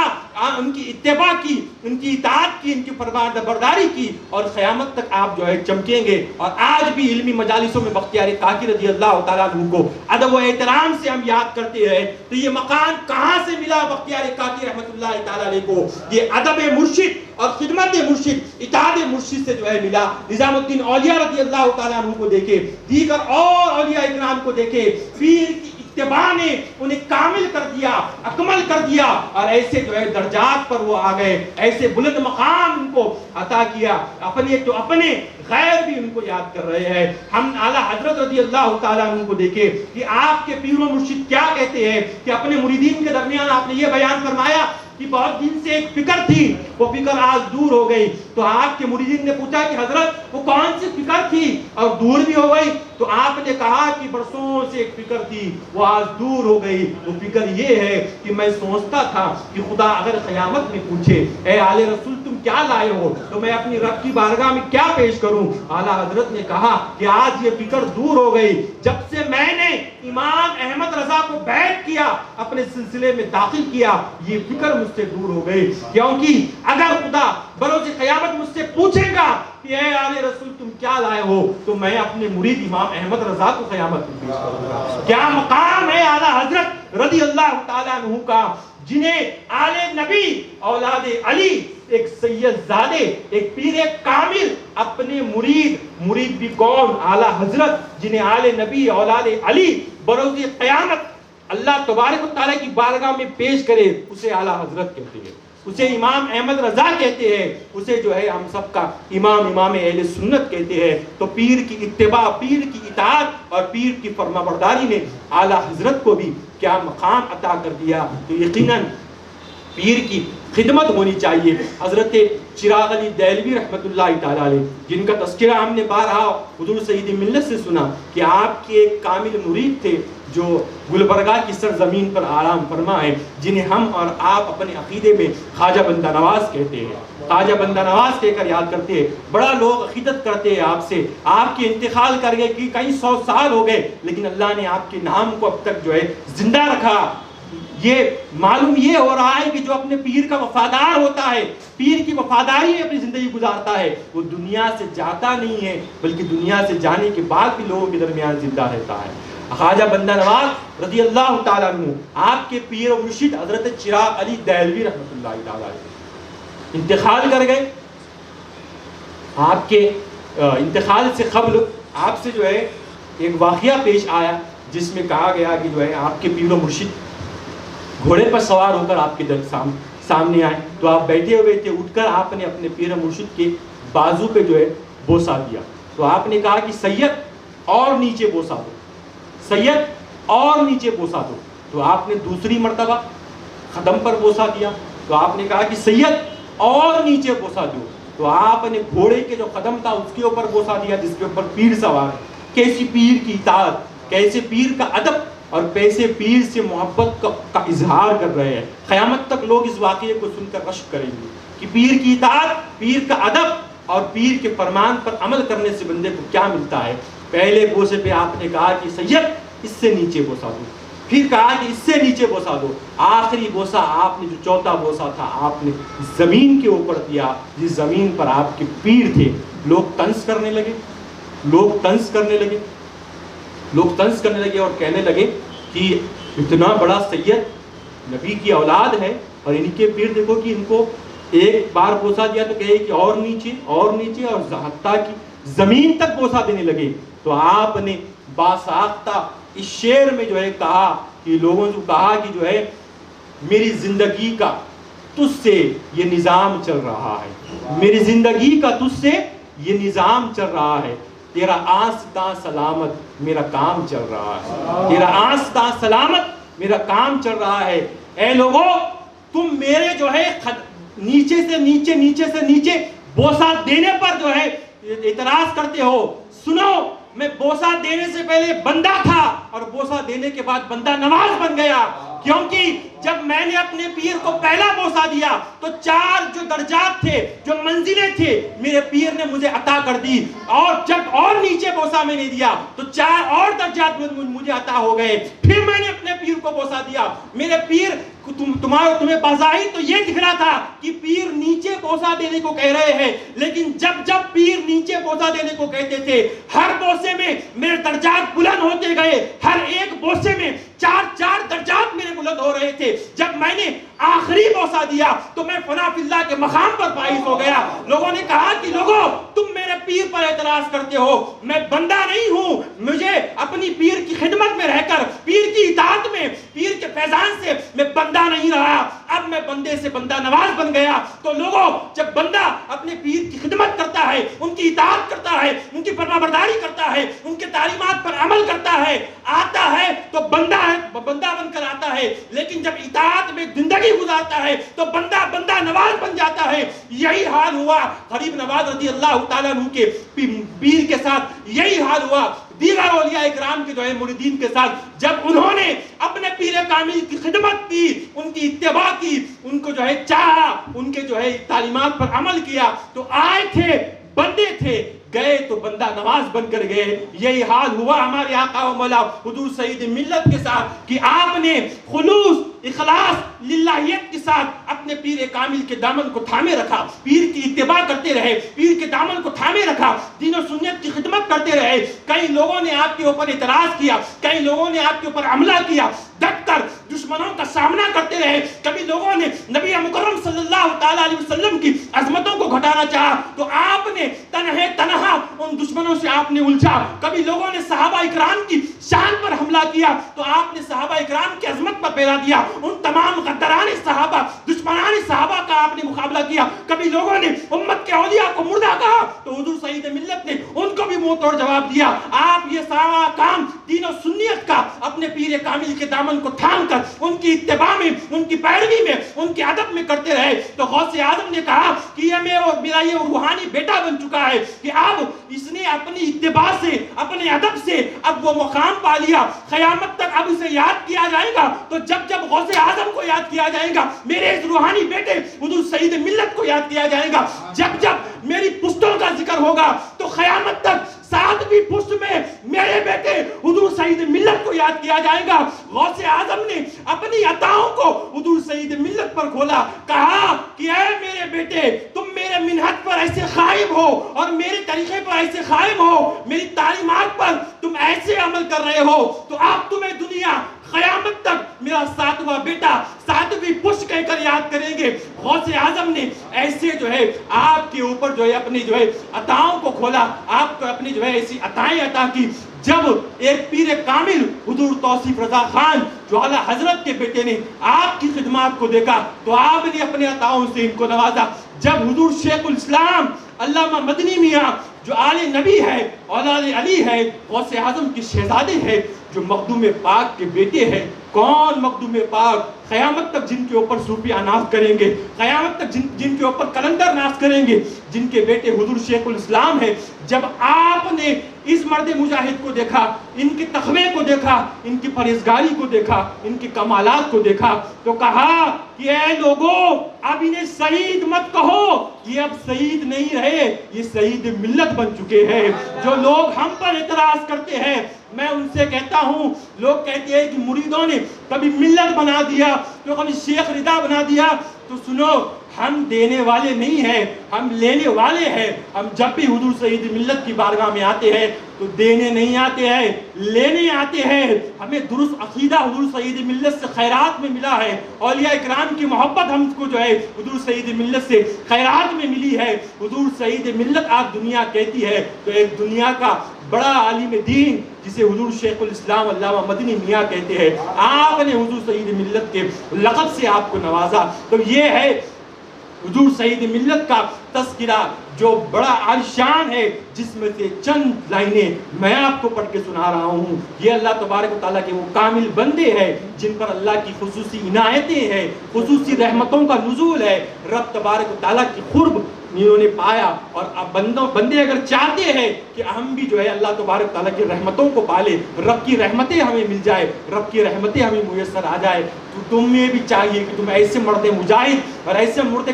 ان کی اتباع کی، ان کی اطاعت کی، ان کی فرمانبرداری کی، اور قیامت تک آپ جو ہے چمکیں گے۔ اور آج بھی علمی مجالسوں میں بختیار کاکی رضی اللہ تعالیٰ عنہ کو ادب و احترام سے ہم یاد کرتے ہیں۔ تو یہ مقام کہاں سے ملا بختیار کاکی رحمت اللہ تعالیٰ علیہ کو؟ یہ ادب مرشد اور خدمت مرشد، اطاعت مرشد سے جو ہے ملا۔ نظام الدین اولیاء رضی اللہ تعالیٰ عنہ کو دیکھے، دیگر اور اولیاء اکرام کو دیکھے، پیر کی اتباع نے انہیں کامل کر دیا، اکمل کر دیا، اور ایسے جو ہے درجات پر وہ آ گئے، ایسے بلند مقام ان کو عطا کیا۔ اپنے غیر بھی ان کو یاد کر رہے ہیں۔ ہم اعلیٰ حضرت رضی اللہ تعالیٰ عنہ کو دیکھیں کہ آپ کے پیر و مرشد کیا کہتے ہیں کہ اپنے مریدین کے درمیان آپ نے یہ بیان فرمایا کہ بہت دن سے ایک فکر تھی، وہ فکر آج دور ہو گئی۔ تو آپ کے مریدین نے پوچھا کہ حضرت وہ کون سی فکر تھی اور دور بھی ہو گئی؟ تو آپ نے کہا کہ برسوں سے ایک فکر تھی، وہ آج دور ہو گئی۔ وہ فکر یہ ہے کہ میں سوچتا تھا کہ خدا اگر قیامت میں پوچھے اے آل رسول تم کیا لائے ہو تو میں اپنی رب کی بارگاہ میں کیا پیش کروں؟ اعلیٰ حضرت نے کہا کہ آج یہ فکر دور ہو گئی جب سے میں نے امام احمد رضا کو بیعت کیا، اپنے سلسلے میں داخل کیا، یہ فکر مجھ سے دور ہو گئی۔ کیونکہ اگر خدا بروز قیامت مجھ سے پوچھے گا کہ اے آل رسول تم کیا لائے ہو تو میں اپنے مرید امام احمد رضا کو قیامت میں پیش کروں گا۔ کیا مقام ہے اعلیٰ حضرت رضی اللہ تعالیٰ عنہ کا، جنہیں آل نبی اولاد علی، ایک سید زادے، ایک پیر کامل، اپنے مرید بھی کون؟ اعلیٰ حضرت، جنہیں آل نبی اولاد علی بروز قیامت اللہ تبارک و تعالیٰ کی بارگاہ میں پیش کرے، اسے اعلیٰ حضرت کہتے ہیں، اسے امام احمد رضا کہتے ہیں، اسے جو ہے ہم سب کا امام اہل سنت کہتے ہیں۔ تو پیر کی اتباع، پیر کی اطاعت اور پیر کی فرمانبرداری نے اعلیٰ حضرت کو بھی کیا مقام عطا کر دیا۔ تو یقیناً پیر کی خدمت ہونی چاہیے۔ حضرت چراغ علی دہلوی رحمت اللہ تعالیٰ علیہ، جن کا تذکرہ ہم نے بارہا حضور سید ملت سے سنا کہ آپ کے ایک کامل مرید تھے جو گلبرگہ کی سرزمین پر آرام فرما ہے، جنہیں ہم اور آپ اپنے عقیدے میں خواجہ بندہ نواز کہتے ہیں، خواجہ بندہ نواز کہہ کر یاد کرتے ہیں۔ بڑا لوگ عقیدت کرتے ہیں آپ سے، آپ کے انتقال کر گئے کہ کئی 100 سال ہو گئے، لیکن اللہ نے آپ کے نام کو اب تک جو ہے زندہ رکھا۔ یہ معلوم یہ ہو رہا ہے کہ جو اپنے پیر کا وفادار ہوتا ہے، پیر کی وفاداری میں اپنی زندگی گزارتا ہے، وہ دنیا سے جاتا نہیں ہے بلکہ دنیا سے جانے کے بعد بھی لوگوں کے درمیان زندہ رہتا ہے۔ خواجہ بندہ نواز رضی اللہ تعالیٰ عنہ، آپ کے پیر و مرشد حضرت چراغ علی دہلوی رحمۃ اللہ تعالیٰ علیہ انتقال کر گئے۔ آپ کے انتقال سے قبل آپ سے جو ہے ایک واقعہ پیش آیا جس میں کہا گیا کہ جو ہے آپ کے پیر و مرشد گھوڑے پر سوار ہو کر آپ کے سامنے آئے، تو آپ بیٹھے ہوئے تھے، اٹھ کر آپ نے اپنے پیر و مرشد کے بازو پہ جو ہے بوسہ دیا۔ تو آپ نے کہا کہ سید اور نیچے بوسہ دو، سید اور نیچے بوسہ دو۔ تو آپ نے دوسری مرتبہ قدم پر بوسہ دیا، تو آپ نے کہا کہ سید اور نیچے بوسہ دو۔ تو آپ نے گھوڑے کے جو قدم تھا اس کے اوپر بوسہ دیا جس کے اوپر پیر سوار ہے۔ کیسی پیر کی اطاعت، کیسے پیر کا ادب اور پیسے پیر سے محبت کا اظہار کر رہے ہیں۔ قیامت تک لوگ اس واقعے کو سن کر رشک کریں گے کہ پیر کی اطاعت، پیر کا ادب اور پیر کے فرمان پر عمل کرنے سے بندے کو کیا ملتا ہے۔ پہلے بوسے پہ آپ نے کہا کہ سید اس سے نیچے بوسہ دو، پھر کہا کہ اس سے نیچے بوسہ دو، آخری بوسہ آپ نے جو چوتھا بوسہ تھا آپ نے زمین کے اوپر دیا جس زمین پر آپ کے پیر تھے۔ لوگ طنز کرنے لگے، لوگ طنز کرنے لگے، لوگ طنز کرنے لگے اور کہنے لگے کہ اتنا بڑا سید نبی کی اولاد ہے اور ان کے پیر دیکھو کہ ان کو ایک بار بوسہ دیا تو کہے کہ اور نیچے اور نیچے، اور حتیٰ کہ زمین تک بوسہ دینے لگے. تو آپ نے باساختہ اس شعر میں جو ہے کہا کہ لوگوں سے کہا کہ جو ہے میری زندگی کا تجھ سے یہ نظام چل رہا ہے، میری زندگی کا تجھ سے یہ نظام چل رہا ہے، تیرا آستاں سلامت میرا کام چل رہا ہے، تیرا آستاں سلامت میرا کام چل رہا ہے. اے لوگو تم میرے جو ہے نیچے سے نیچے نیچے سے نیچے بوسہ دینے پر جو ہے اعتراض کرتے ہو. سنو، میں بوسہ دینے سے پہلے بندہ تھا اور بوسہ دینے کے بعد بندہ نواز بن گیا، کیونکہ جب میں نے اپنے پیر کو پہلا بوسہ دیا تو 4 جو درجات تھے، جو منزلیں تھے، میرے پیر نے مجھے عطا کر دی، اور جب اور نیچے بوسہ میں نے دیا تو 4 اور درجات مجھے عطا ہو گئے. پھر میں نے اپنے پیر کو بوسہ دیا. میرے پیر تمہیں بظاہر تو یہ دکھ رہا تھا کہ پیر نیچے بوسہ دینے کو کہہ رہے ہیں، لیکن جب پیر نیچے بوسہ دینے کو کہتے تھے، ہر بوسے میں میرے درجات بلند ہوتے گئے. ہر ایک بوسے میں 4 درجات میرے بلند ہو رہے تھے. جب میں نے آخری بوسہ دیا تو میں فنا فی اللہ کے مقام پر فائز ہو گیا. لوگوں نے کہا کہ لوگوں تم میرے پیر پر اعتراض کرتے ہو، میں بندہ نہیں ہوں، مجھے اپنی پیر کی خدمت میں رہ کر، پیر کی اطاعت میں، پیر کے فیضان سے میں بندہ نہیں رہا، اب میں بندے سے بندہ نواز بن گیا. تو لوگوں جب بندہ اپنے پیر کی خدمت کرتا ہے، ان کی اطاعت کرتا ہے، ان کی فرما برداری کرتا ہے، ان کے تعلیمات پر عمل کرتا ہے، آتا ہے تو بندہ بن کر آتا ہے. لیکن جب اطاعت میں زندگی گزارتا ہے تو بندہ نواز بن جاتا ہے. یہی حال ہوا غریب نواز رضی اللہ تعالیٰ عنہ کے پیر کے ساتھ، یہی حال ہوا دیگر اولیاء اکرام کے جو ہے مریدین کے ساتھ. جب انہوں نے اپنے پیر کامل کی خدمت کی، ان کی اتباع کی، ان کو جو ہے چاہا، ان کے جو ہے تعلیمات پر عمل کیا، تو آئے تھے بندے تھے، گئے تو بندہ نواز بن کر گئے. یہی حال ہوا ہمارے آقا و مولا حضور سید ملت کے ساتھ کہ آپ نے خلوص اخلاص للہیت کے ساتھ اپنے پیر کامل کے دامن کو تھامے رکھا، پیر کی اتباع کرتے رہے، پیر کے دامن کو تھامے رکھا، دین و سنت کی خدمت کرتے رہے. کئی لوگوں نے آپ کے اوپر اعتراض کیا، کئی لوگوں نے آپ کے اوپر حملہ کیا، ڈٹ کر دشمنوں کا سامنا کرتے رہے. کبھی لوگوں نے نبی مکرم صلی اللہ تعالیٰ علیہ وسلم کی عظمتوں کو گھٹانا چاہا تو آپ نے تنہا ان دشمنوں سے آپ نے الجھا. کبھی لوگوں نے صحابہ اکرام کی شان پر حملہ کیا تو آپ نے صحابہ اکرام کی عظمت پر پیرا دیا. ان تمام غداران صحابہ، دشمنان صحابہ کا آپ نے مقابلہ کیا. کبھی لوگوں نے امت کے اولیاء کو مردہ کہا تو حضور سید ملت نے ان کو بھی منہ توڑ جواب دیا. آپ یہ سارا کام دین و سنیت کا اپنے پیر کامل کے دامن کو تھام کر ان کی اتباع میں، ان کی پیروی میں، ان کے ادب میں کرتے رہے. تو غوث اعظم نے کہا کہ یہ میرا یہ روحانی بیٹا بن چکا ہے کہ اب اس نے اپنی اتباع سے، اپنے ادب سے اب وہ مقام پا لیا. قیامت تک اب اسے یاد کیا جائے گا. تو جب غوث اعظم کو یاد کیا جائے گا، میرے اس روحانی بیٹے حضور سید ملت کو یاد کیا جائے گا. جب میری پشتوں کا ذکر ہوگا تو قیامت تک 7ویں پشت میں میرے بیٹے حضور سید ملت کو یاد کیا جائے گا. غوث اعظم نے اپنی عطاؤں کو حضور سید ملت پر کھولا، کہا کہ اے میرے بیٹے تم میرے منہج پر ایسے قائم ہو اور میرے طریقے پر ایسے قائم ہو، میری تعلیمات پر تم ایسے عمل کر رہے ہو تو اب تمہیں دنیا قیامت تک میرا 7واں بیٹا 7ویں پشت کہہ کر یاد کریں گے. غوث اعظم نے ایسے جو ہے آپ کے اوپر جو ہے اپنی جو ہے عطاؤں کو کھولا، آپ کو اپنی جو ہے ایسی عطائیں عطا کی. جب ایک پیر کامل حضور توصیف رضا خان جو اعلیٰ حضرت کے بیٹے نے آپ کی خدمات کو دیکھا تو آپ نے اپنے عطاؤں سے ان کو نوازا. جب حضور شیخ الاسلام علامہ مدنی میاں جو آل نبی ہے، اولاد علی ہے، غوث اعظم کی شہزادے ہے، جو مخدوم پاک کے بیٹے ہیں. کون مخدوم پاک؟ قیامت تک جن کے اوپر صوفیاء ناز کریں گے، قیامت تک جن کے اوپر کلندر ناز کریں گے، جن کے بیٹے حضور شیخ الاسلام ہیں. جب آپ نے اس مرد مجاہد کو دیکھا، ان کے تقوی کو دیکھا، ان کی پرہیزگاری کو دیکھا، ان کے کمالات کو دیکھا تو کہا کہ اے لوگوں اب انہیں سعید مت کہو، یہ اب سعید نہیں رہے، یہ سعید ملت بن چکے ہیں. جو لوگ ہم پر اعتراض کرتے ہیں میں ان سے کہتا ہوں، لوگ کہتے ہیں کہ مریدوں نے کبھی ملت بنا دیا تو کبھی شیخ رضا بنا دیا. تو سنو، ہم دینے والے نہیں ہیں، ہم لینے والے ہیں۔ ہم جب بھی حضور سید ملت کی بارگاہ میں آتے ہیں تو دینے نہیں آتے ہیں، لینے آتے ہیں۔ ہمیں درست عقیدہ حضور سید ملت سے خیرات میں ملا ہے، اولیاء اکرام کی محبت ہم کو جو ہے حضور سید ملت سے خیرات میں ملی ہے۔ حضور سید ملت آج دنیا کہتی ہے تو ایک دنیا کا بڑا عالم دین جسے حضور شیخ الاسلام علامہ مدنی میاں کہتے ہیں، آپ نے حضور سید ملت کے لقب سے آپ کو نوازا۔ تو یہ ہے حضور سید ملت کا تذکرہ جو بڑا عالیشان ہے، جس میں سے چند لائنیں میں آپ کو پڑھ کے سنا رہا ہوں۔ یہ اللہ تبارک و تعالیٰ کے وہ کامل بندے ہیں جن پر اللہ کی خصوصی عنایتیں ہیں، خصوصی رحمتوں کا نزول ہے۔ رب تبارک و تعالیٰ کی قرب انہوں نے پایا، اور اب بندے اگر چاہتے ہیں کہ ہم بھی جو ہے اللہ تبارک تعالیٰ کی رحمتوں کو پالے، رب کی رحمتیں ہمیں مل جائے، رب کی رحمتیں ہمیں میسر آ جائے، تو تمہیں بھی چاہیے کہ تم ایسے مرد مجاہد اور ایسے مرد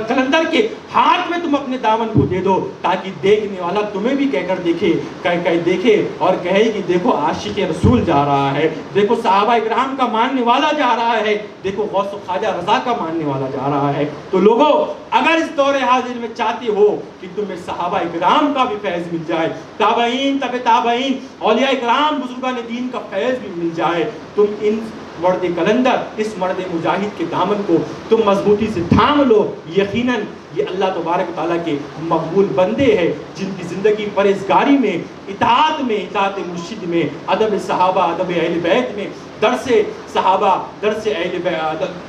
کلندر کے ہاتھ میں تم اپنے دامن کو دے دو، تاکہ دیکھنے والا تمہیں بھی کہہ کر دیکھے اور کہے کہ دیکھو عاشق رسول جا رہا ہے، دیکھو صحابہ اکرام کا ماننے والا جا رہا ہے، دیکھو غوث و خواجہ رضا کا ماننے والا جا رہا ہے۔ تو لوگوں، اگر اس دور حاضر میں چاہتے ہو کہ تمہیں صحابہ اکرام کا بھی فیض مل جائے، تابعین، تبع تابعین، اولیاء اکرام بزرگان دین کا فیض بھی مل جائے، تم ان مرد کلندر، اس مرد مجاہد کے دامن کو تم مضبوطی سے تھام لو۔ یقیناً یہ اللہ تبارک تعالیٰ کے مقبول بندے ہیں جن کی زندگی پرہیزگاری میں، اطاعت مرشد میں، ادب صحابہ، ادب اہل بیت میں، درس صحابہ،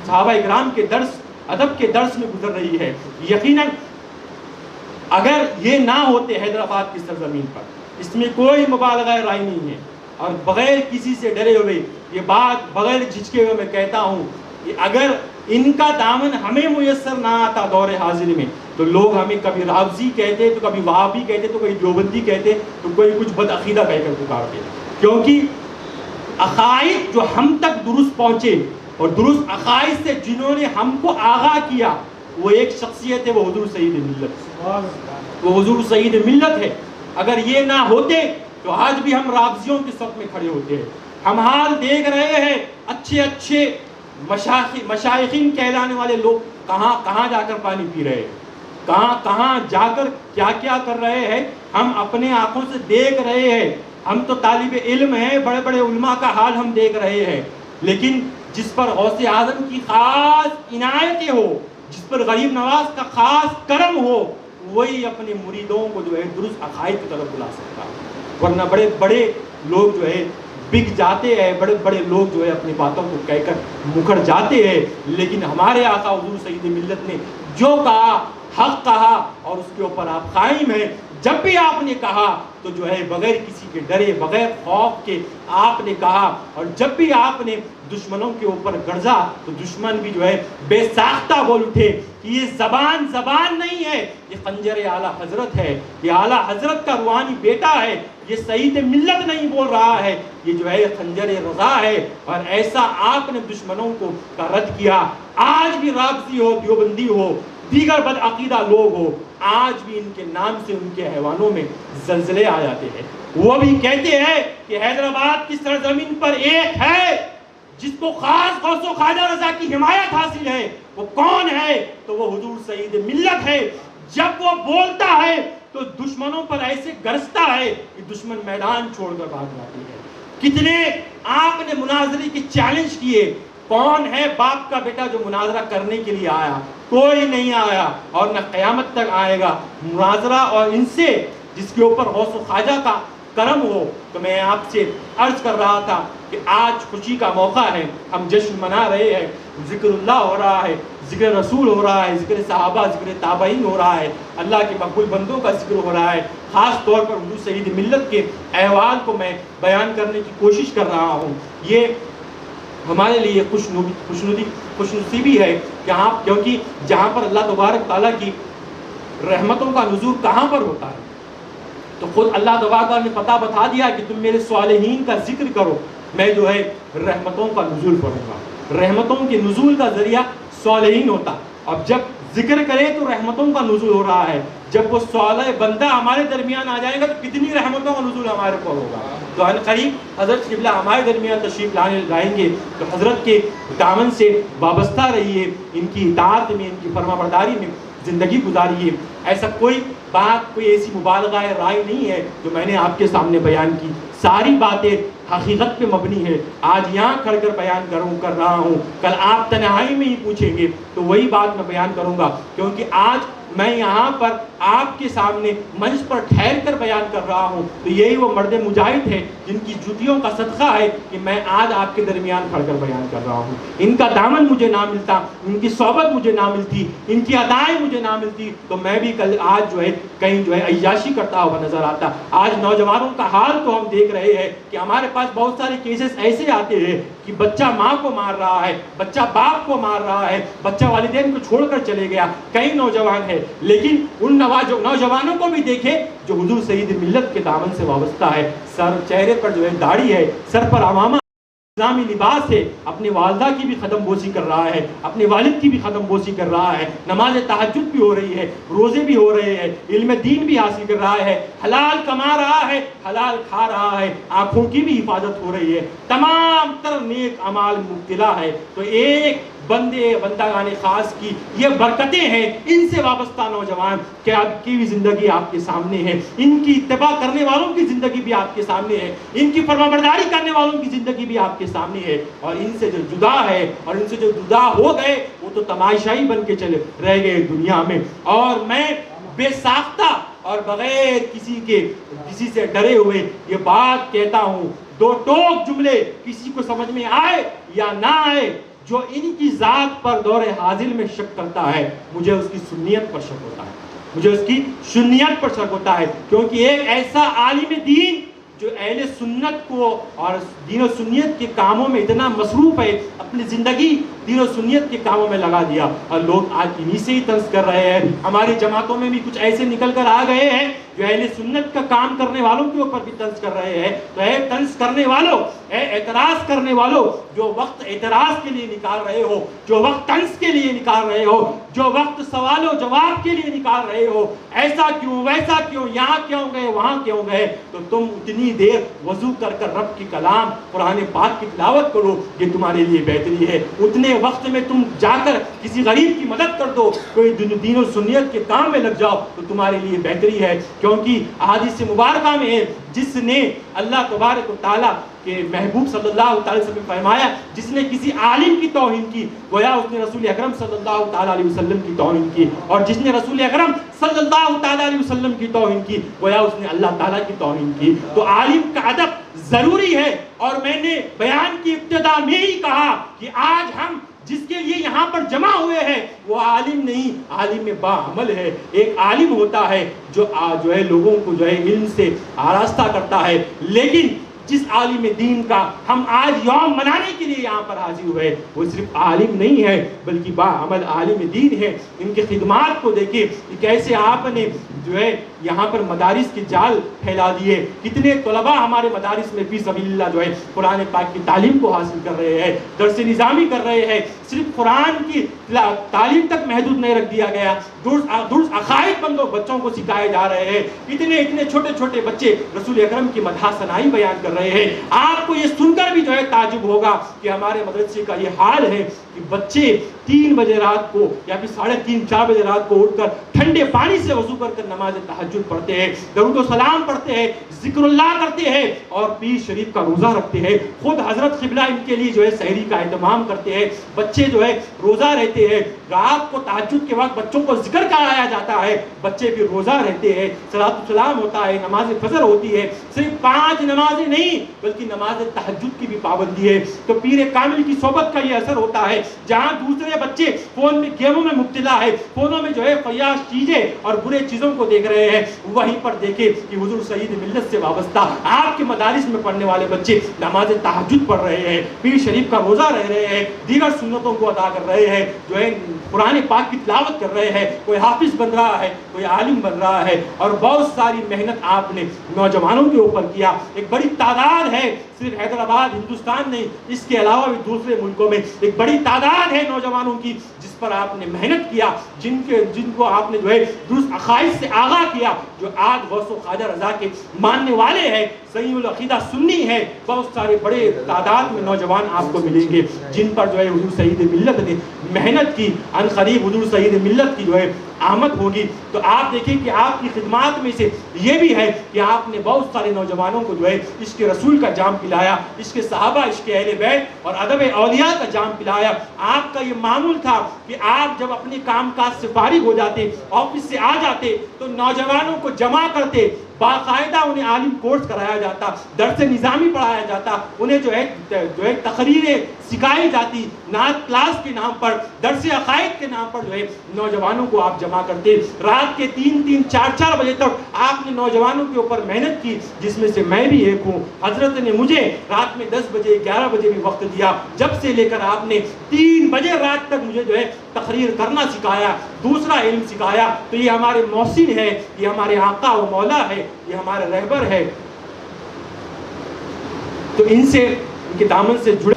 صحابہ اکرام کے درس، ادب کے درس میں گزر رہی ہے۔ یقیناً اگر یہ نہ ہوتے حیدرآباد کی سرزمین پر، اس میں کوئی مبالغہ رائے نہیں ہے، اور بغیر کسی سے ڈرے ہوئے یہ بات بغیر جھجکے ہوئے میں کہتا ہوں کہ اگر ان کا دامن ہمیں میسر نہ آتا دور حاضر میں، تو لوگ ہمیں کبھی رافضی کہتے، تو کبھی وہابی کہتے، تو کبھی دیوبندی کہتے، تو کوئی کچھ بد عقیدہ کہہ کر پکارتے۔ کیونکہ عقائد جو ہم تک درست پہنچے، اور درست عقائد سے جنہوں نے ہم کو آگاہ کیا، وہ ایک شخصیت ہے، وہ حضور سید ملت، وہ حضور سید ملت ہے۔ اگر یہ نہ ہوتے تو آج بھی ہم رافضیوں کے صف میں کھڑے ہوتے ہیں۔ ہم حال دیکھ رہے ہیں، اچھے مشائخین کہلانے والے لوگ کہاں جا کر پانی پی رہے ہیں، کہاں جا کر کیا کر رہے ہیں، ہم اپنے آنکھوں سے دیکھ رہے ہیں۔ ہم تو طالب علم ہیں، بڑے بڑے علماء کا حال ہم دیکھ رہے ہیں، لیکن جس پر غوث اعظم کی خاص عنایتیں ہو، جس پر غریب نواز کا خاص کرم ہو، وہی اپنے مریدوں کو جو ہے درست عقائد کی طرف بلا سکتا ہے۔ ورنہ بڑے بڑے لوگ جو ہے بک جاتے ہیں، بڑے بڑے لوگ جو ہے اپنی باتوں کو کہہ کر مکر جاتے ہیں، لیکن ہمارے آقا حضور سید ملت نے جو کہا، حق کہا، اور اس کے اوپر آپ قائم ہیں۔ جب بھی آپ نے کہا تو جو ہے بغیر کسی کے ڈرے، بغیر خوف کے آپ نے کہا، اور جب بھی آپ نے دشمنوں کے اوپر گرجا تو دشمن بھی جو ہے بے ساختہ بول اٹھے کہ یہ زبان نہیں ہے، یہ خنجر اعلیٰ حضرت ہے، یہ اعلیٰ حضرت کا روحانی بیٹا ہے، یہ سعید ملت نہیں بول رہا ہے، یہ جو ہے خنجر رضا ہے۔ اور ایسا آپ نے دشمنوں کو کا رد کیا۔ آج بھی رافضی ہو، دیوبندی ہو، دیگر بدعقیدہ لوگ ہو، آج بھی ان کے نام سے ان کے حیوانوں میں زلزلے آ جاتے ہیں۔ وہ بھی کہتے ہیں کہ حیدرآباد کی سرزمین پر ایک ہے جس کو خاص غوث و خواجہ رضا کی حمایت حاصل ہے، وہ کون ہے؟ تو وہ حضور سید ملت ہے۔ جب وہ بولتا ہے تو دشمنوں پر ایسے گرجتا ہے کہ دشمن میدان چھوڑ کر بھاگ جاتے ہیں۔ کتنے آپ نے مناظرے کے چیلنج کیے، کون ہے باپ کا بیٹا جو مناظرہ کرنے کے لیے آیا؟ کوئی نہیں آیا، اور نہ قیامت تک آئے گا مناظرہ اور ان سے جس کے اوپر غوث و خواجہ کا کرم ہو۔ تو میں آپ سے عرض کر رہا تھا کہ آج خوشی کا موقع ہے، ہم جشن منا رہے ہیں، ذکر اللہ ہو رہا ہے، ذکر رسول ہو رہا ہے، ذکر صحابہ، ذکر تابعین ہو رہا ہے، اللہ کے مقبول بندوں کا ذکر ہو رہا ہے۔ خاص طور پر حضور سید ملت کے احوال کو میں بیان کرنے کی کوشش کر رہا ہوں۔ یہ ہمارے لیے خوش نصیبی ہے کیونکہ جہاں پر اللہ تبارک تعالیٰ کی رحمتوں کا نزول کہاں پر ہوتا ہے، تو خود اللہ تبارک تعالیٰ نے پتہ بتا دیا کہ تم میرے صالحین کا ذکر کرو، میں جو ہے رحمتوں کا نزول پڑھوں گا۔ رحمتوں کے نزول کا ذریعہ صالحین ہوتا، اب جب ذکر کرے تو رحمتوں کا نزول ہو رہا ہے، جب وہ صالح بندہ ہمارے درمیان آ جائے گا تو کتنی رحمتوں کا نزول ہمارے پر ہوگا۔ تو ان قریب حضرت قبلہ ہمارے درمیان تشریف لانے لائیں گے، تو حضرت کے دامن سے وابستہ رہیے، ان کی اطاعت میں، ان کی فرما برداری میں زندگی گزاریے۔ ایسا کوئی بات، کوئی ایسی مبالغہ رائے نہیں ہے جو میں نے آپ کے سامنے بیان کی، ساری باتیں حقیقت پہ مبنی ہے۔ آج یہاں کھڑ کر بیان کر رہا ہوں، کل آپ تنہائی میں ہی پوچھیں گے تو وہی بات میں بیان کروں گا، کیونکہ آج میں یہاں پر آپ کے سامنے منچ پر ٹھہر کر بیان کر رہا ہوں تو یہی وہ مرد مجاہد ہے جن کی جوتیوں کا صدقہ ہے کہ میں آج آپ کے درمیان کھڑ کر بیان کر رہا ہوں۔ ان کا دامن مجھے نہ ملتا، ان کی صحبت مجھے نہ ملتی، ان کی ادائیں مجھے نہ ملتی تو میں بھی کل آج کہیں عیاشی کرتا ہوا نظر آتا۔ آج نوجوانوں کا حال تو ہم دیکھ رہے ہیں کہ ہمارے پاس بہت سارے کیسز ایسے آتے ہیں کہ بچہ ماں کو مار رہا ہے، بچہ باپ کو مار رہا ہے، بچہ والدین کو چھوڑ کر چلے گیا، کئی نوجوان ہیں، لیکن ان نوجوانوں کو بھی دیکھے جو حضور سید ملت کے دامن سے وابستہ ہے، سر چہرے پر داڑھی ہے، سر پر عمامہ اسلامی لباس ہے، اپنی والدہ کی بھی قدم بوسی کر رہا ہے، اپنے والد کی بھی قدم بوسی کر رہا ہے، نماز تہجد بھی ہو رہی ہے، روزے بھی ہو رہے ہیں، علم دین بھی حاصل کر رہا ہے، حلال کما رہا ہے، حلال کھا رہا ہے، آنکھوں کی بھی حفاظت ہو رہی ہے، تمام تر نیک اعمال مبتلا ہے۔ تو ایک بندگان خاص کی یہ برکتیں ہیں، ان سے وابستہ نوجوان کہ آپ کی بھی زندگی آپ کے سامنے ہے، ان کی اتباع کرنے والوں کی زندگی بھی آپ کے سامنے ہے، ان کی فرمانبرداری کرنے والوں کی زندگی بھی آپ کے سامنے ہے، اور ان سے جو جدا ہے اور ان سے جو جدا ہو گئے وہ تو تماشائی بن کے چلے رہ گئے دنیا میں۔ اور میں بے ساختہ اور بغیر کسی سے ڈرے ہوئے یہ بات کہتا ہوں، دو ٹوک جملے کسی کو سمجھ میں آئے یا نہ آئے، جو ان کی ذات پر دور حاضر میں شک کرتا ہے مجھے اس کی سنیت پر شک ہوتا ہے، مجھے اس کی سنیت پر شک ہوتا ہے، کیونکہ ایک ایسا عالم دین جو اہل سنت کو اور دین و سنیت کے کاموں میں اتنا مصروف ہے، اپنی زندگی دین و سنیت کے کاموں میں لگا دیا، اور لوگ آج انہی سے ہی طنز کر رہے ہیں۔ ہماری جماعتوں میں بھی کچھ ایسے نکل کر آ گئے ہیں جو اہل سنت کا کام کرنے والوں کے اوپر بھی طنز کر رہے ہیں۔ تو اے طنز کرنے والوں، اے اعتراض کرنے والوں، جو وقت اعتراض کے لیے نکال رہے ہو، جو وقت طنز کے لیے نکال رہے ہو، جو وقت سوال و جواب کے لیے نکال رہے ہو، ایسا کیوں ویسا کیوں، یہاں کیوں گئے وہاں کیوں گئے، تو تم اتنی دیر وضو کر کر رب کی کلام قرآن پاک کی تلاوت کرو، یہ تمہارے لیے بہتری ہے۔ اتنے وقت میں تم جا کر کسی غریب کی مدد کر دو، کوئی دین و سنیت کے کام میں لگ جاؤ تو تمہارے لیے بہتری ہے، کیونکہ حدیث مبارکہ میں ہے جس نے اللہ تبارک و تعالیٰ کہ محبوب صلی اللہ تعالی وسلم فرمایا جس نے کسی عالم کی توہین کی گویا اس نے رسول اکرم صلی اللہ تعالی علیہ وسلم کی توہین کی، اور جس نے رسول اکرم صلی اللہ تعالی علیہ وسلم کی توہین کی گویا اس نے اللہ تعالیٰ کی توہین کی۔ تو عالم کا ادب ضروری ہے، اور میں نے بیان کی ابتدا میں ہی کہا کہ آج ہم جس کے لیے یہاں پر جمع ہوئے ہیں وہ عالم نہیں، عالم باعمل ہے۔ ایک عالم ہوتا ہے جو ہے لوگوں کو علم سے آراستہ کرتا ہے، لیکن جس عالم دین کا ہم آج یوم منانے کے لیے یہاں پر حاضر ہوئے وہ صرف عالم نہیں ہے بلکہ باعمل عالم دین ہے۔ ان کی خدمات کو دیکھیں کہ کیسے آپ نے یہاں پر مدارس کی جال پھیلا دیے، کتنے طلباء ہمارے مدارس میں فی سبیل اللہ قرآن پاک کی تعلیم کو حاصل کر رہے ہیں، درس نظامی کر رہے ہیں، صرف قرآن کی تعلیم تک محدود نہیں رکھ دیا گیا، درست عقائد بچوں کو سکھائے جا رہے ہیں، اتنے چھوٹے چھوٹے بچے رسول اکرم کی مدح ثنائی بیان کر رہے ہیں۔ آپ کو یہ سن کر بھی تعجب ہوگا کہ ہمارے مدرسے کا یہ حال ہے کہ بچے 3 بجے رات کو یا پھر 3:30 4 بجے رات کو اٹھ کر ٹھنڈے پانی سے وضو کر کر نماز تہجد پڑھتے ہیں، درود و سلام پڑھتے ہیں، ذکر اللہ کرتے ہیں اور پیر شریف کا روزہ رکھتے ہیں۔ خود حضرت قبلہ ان کے لیے سحری کا اہتمام کرتے ہیں، بچے روزہ رہتے ہیں، رات کو تہجد کے وقت بچوں کو ذکر کرایا جاتا ہے، بچے بھی روزہ رہتے ہیں، صلاۃ السلام ہوتا ہے، نماز فجر ہوتی ہے، صرف 5 نمازیں نہیں بلکہ نماز تہجد کی بھی پابندی ہے۔ تو پیر کامل کی صحبت کا یہ اثر ہوتا ہے، جہاں دوسرے بچے فون میں گیموں میں مبتلا ہے، فونوں میں فیاض چیزیں اور برے چیزوں کو دیکھ رہے ہیں، وہیں پر دیکھیں کہ حضور سید ملت سے وابستہ آپ کے مدارس میں پڑھنے والے بچے نماز تہجد پڑھ رہے ہیں، پیر شریف کا روزہ رہ رہے ہیں، دیگر سنتوں کو ادا کر رہے ہیں، قرآن پاک کی تلاوت کر رہے ہیں، کوئی حافظ بن رہا ہے، کوئی عالم بن رہا ہے، اور بہت ساری محنت آپ نے نوجوانوں کے اوپر کیا۔ ایک بڑی تعداد ہے، صرف حیدرآباد ہندوستان نہیں، اس کے علاوہ بھی دوسرے ملکوں میں ایک بڑی تعداد ہے نوجوانوں کی جس پر آپ نے محنت کیا، جن کو آپ نے جو ہے درست عقائد سے آگاہ کیا، جو آج غوث و خواجہ رضا کے ماننے والے ہیں، صحیح العقیدہ سنی ہے، بہت سارے بڑے تعداد میں نوجوان آپ کو ملیں گے جن پر جو ہے حضور سید ملت نے محنت کی۔ عن قریب حضور سید ملت کی جو ہے آمد ہوگی، تو آپ دیکھیں کہ آپ کی خدمات میں سے یہ بھی ہے کہ آپ نے بہت سارے نوجوانوں کو جو ہے عشق رسول کا جام پلایا، عشق صحابہ، عشق اہل بیت اور ادب اولیاء کا جام پلایا۔ آپ کا یہ معمول تھا کہ آپ جب اپنے کام کاج سے فارغ ہو جاتے، آفس سے آ جاتے، تو نوجوانوں کو جمع کرتے، باقاعدہ انہیں عالم کورس کرایا جاتا، درس نظامی پڑھایا جاتا، انہیں جو ہے تقریریں سکھائی جاتی، نعت کلاس کے نام پر، درس عقائد کے نام پر جو ہے نوجوانوں کو آپ جمع کرتے۔ رات کے 3-3 4-4 بجے تک آپ نے نوجوانوں کے اوپر محنت کی، جس میں سے میں بھی ایک ہوں۔ حضرت نے مجھے رات میں 10 بجے 11 بجے بھی وقت دیا، جب سے لے کر آپ نے 3 بجے رات تک مجھے جو ہے تقریر کرنا سکھایا، دوسرا علم سکھایا۔ تو یہ ہمارے محسن ہے، یہ ہمارے آقا و مولا ہے، یہ ہمارے رہبر ہے۔ تو ان سے، ان کے دامن سے جڑے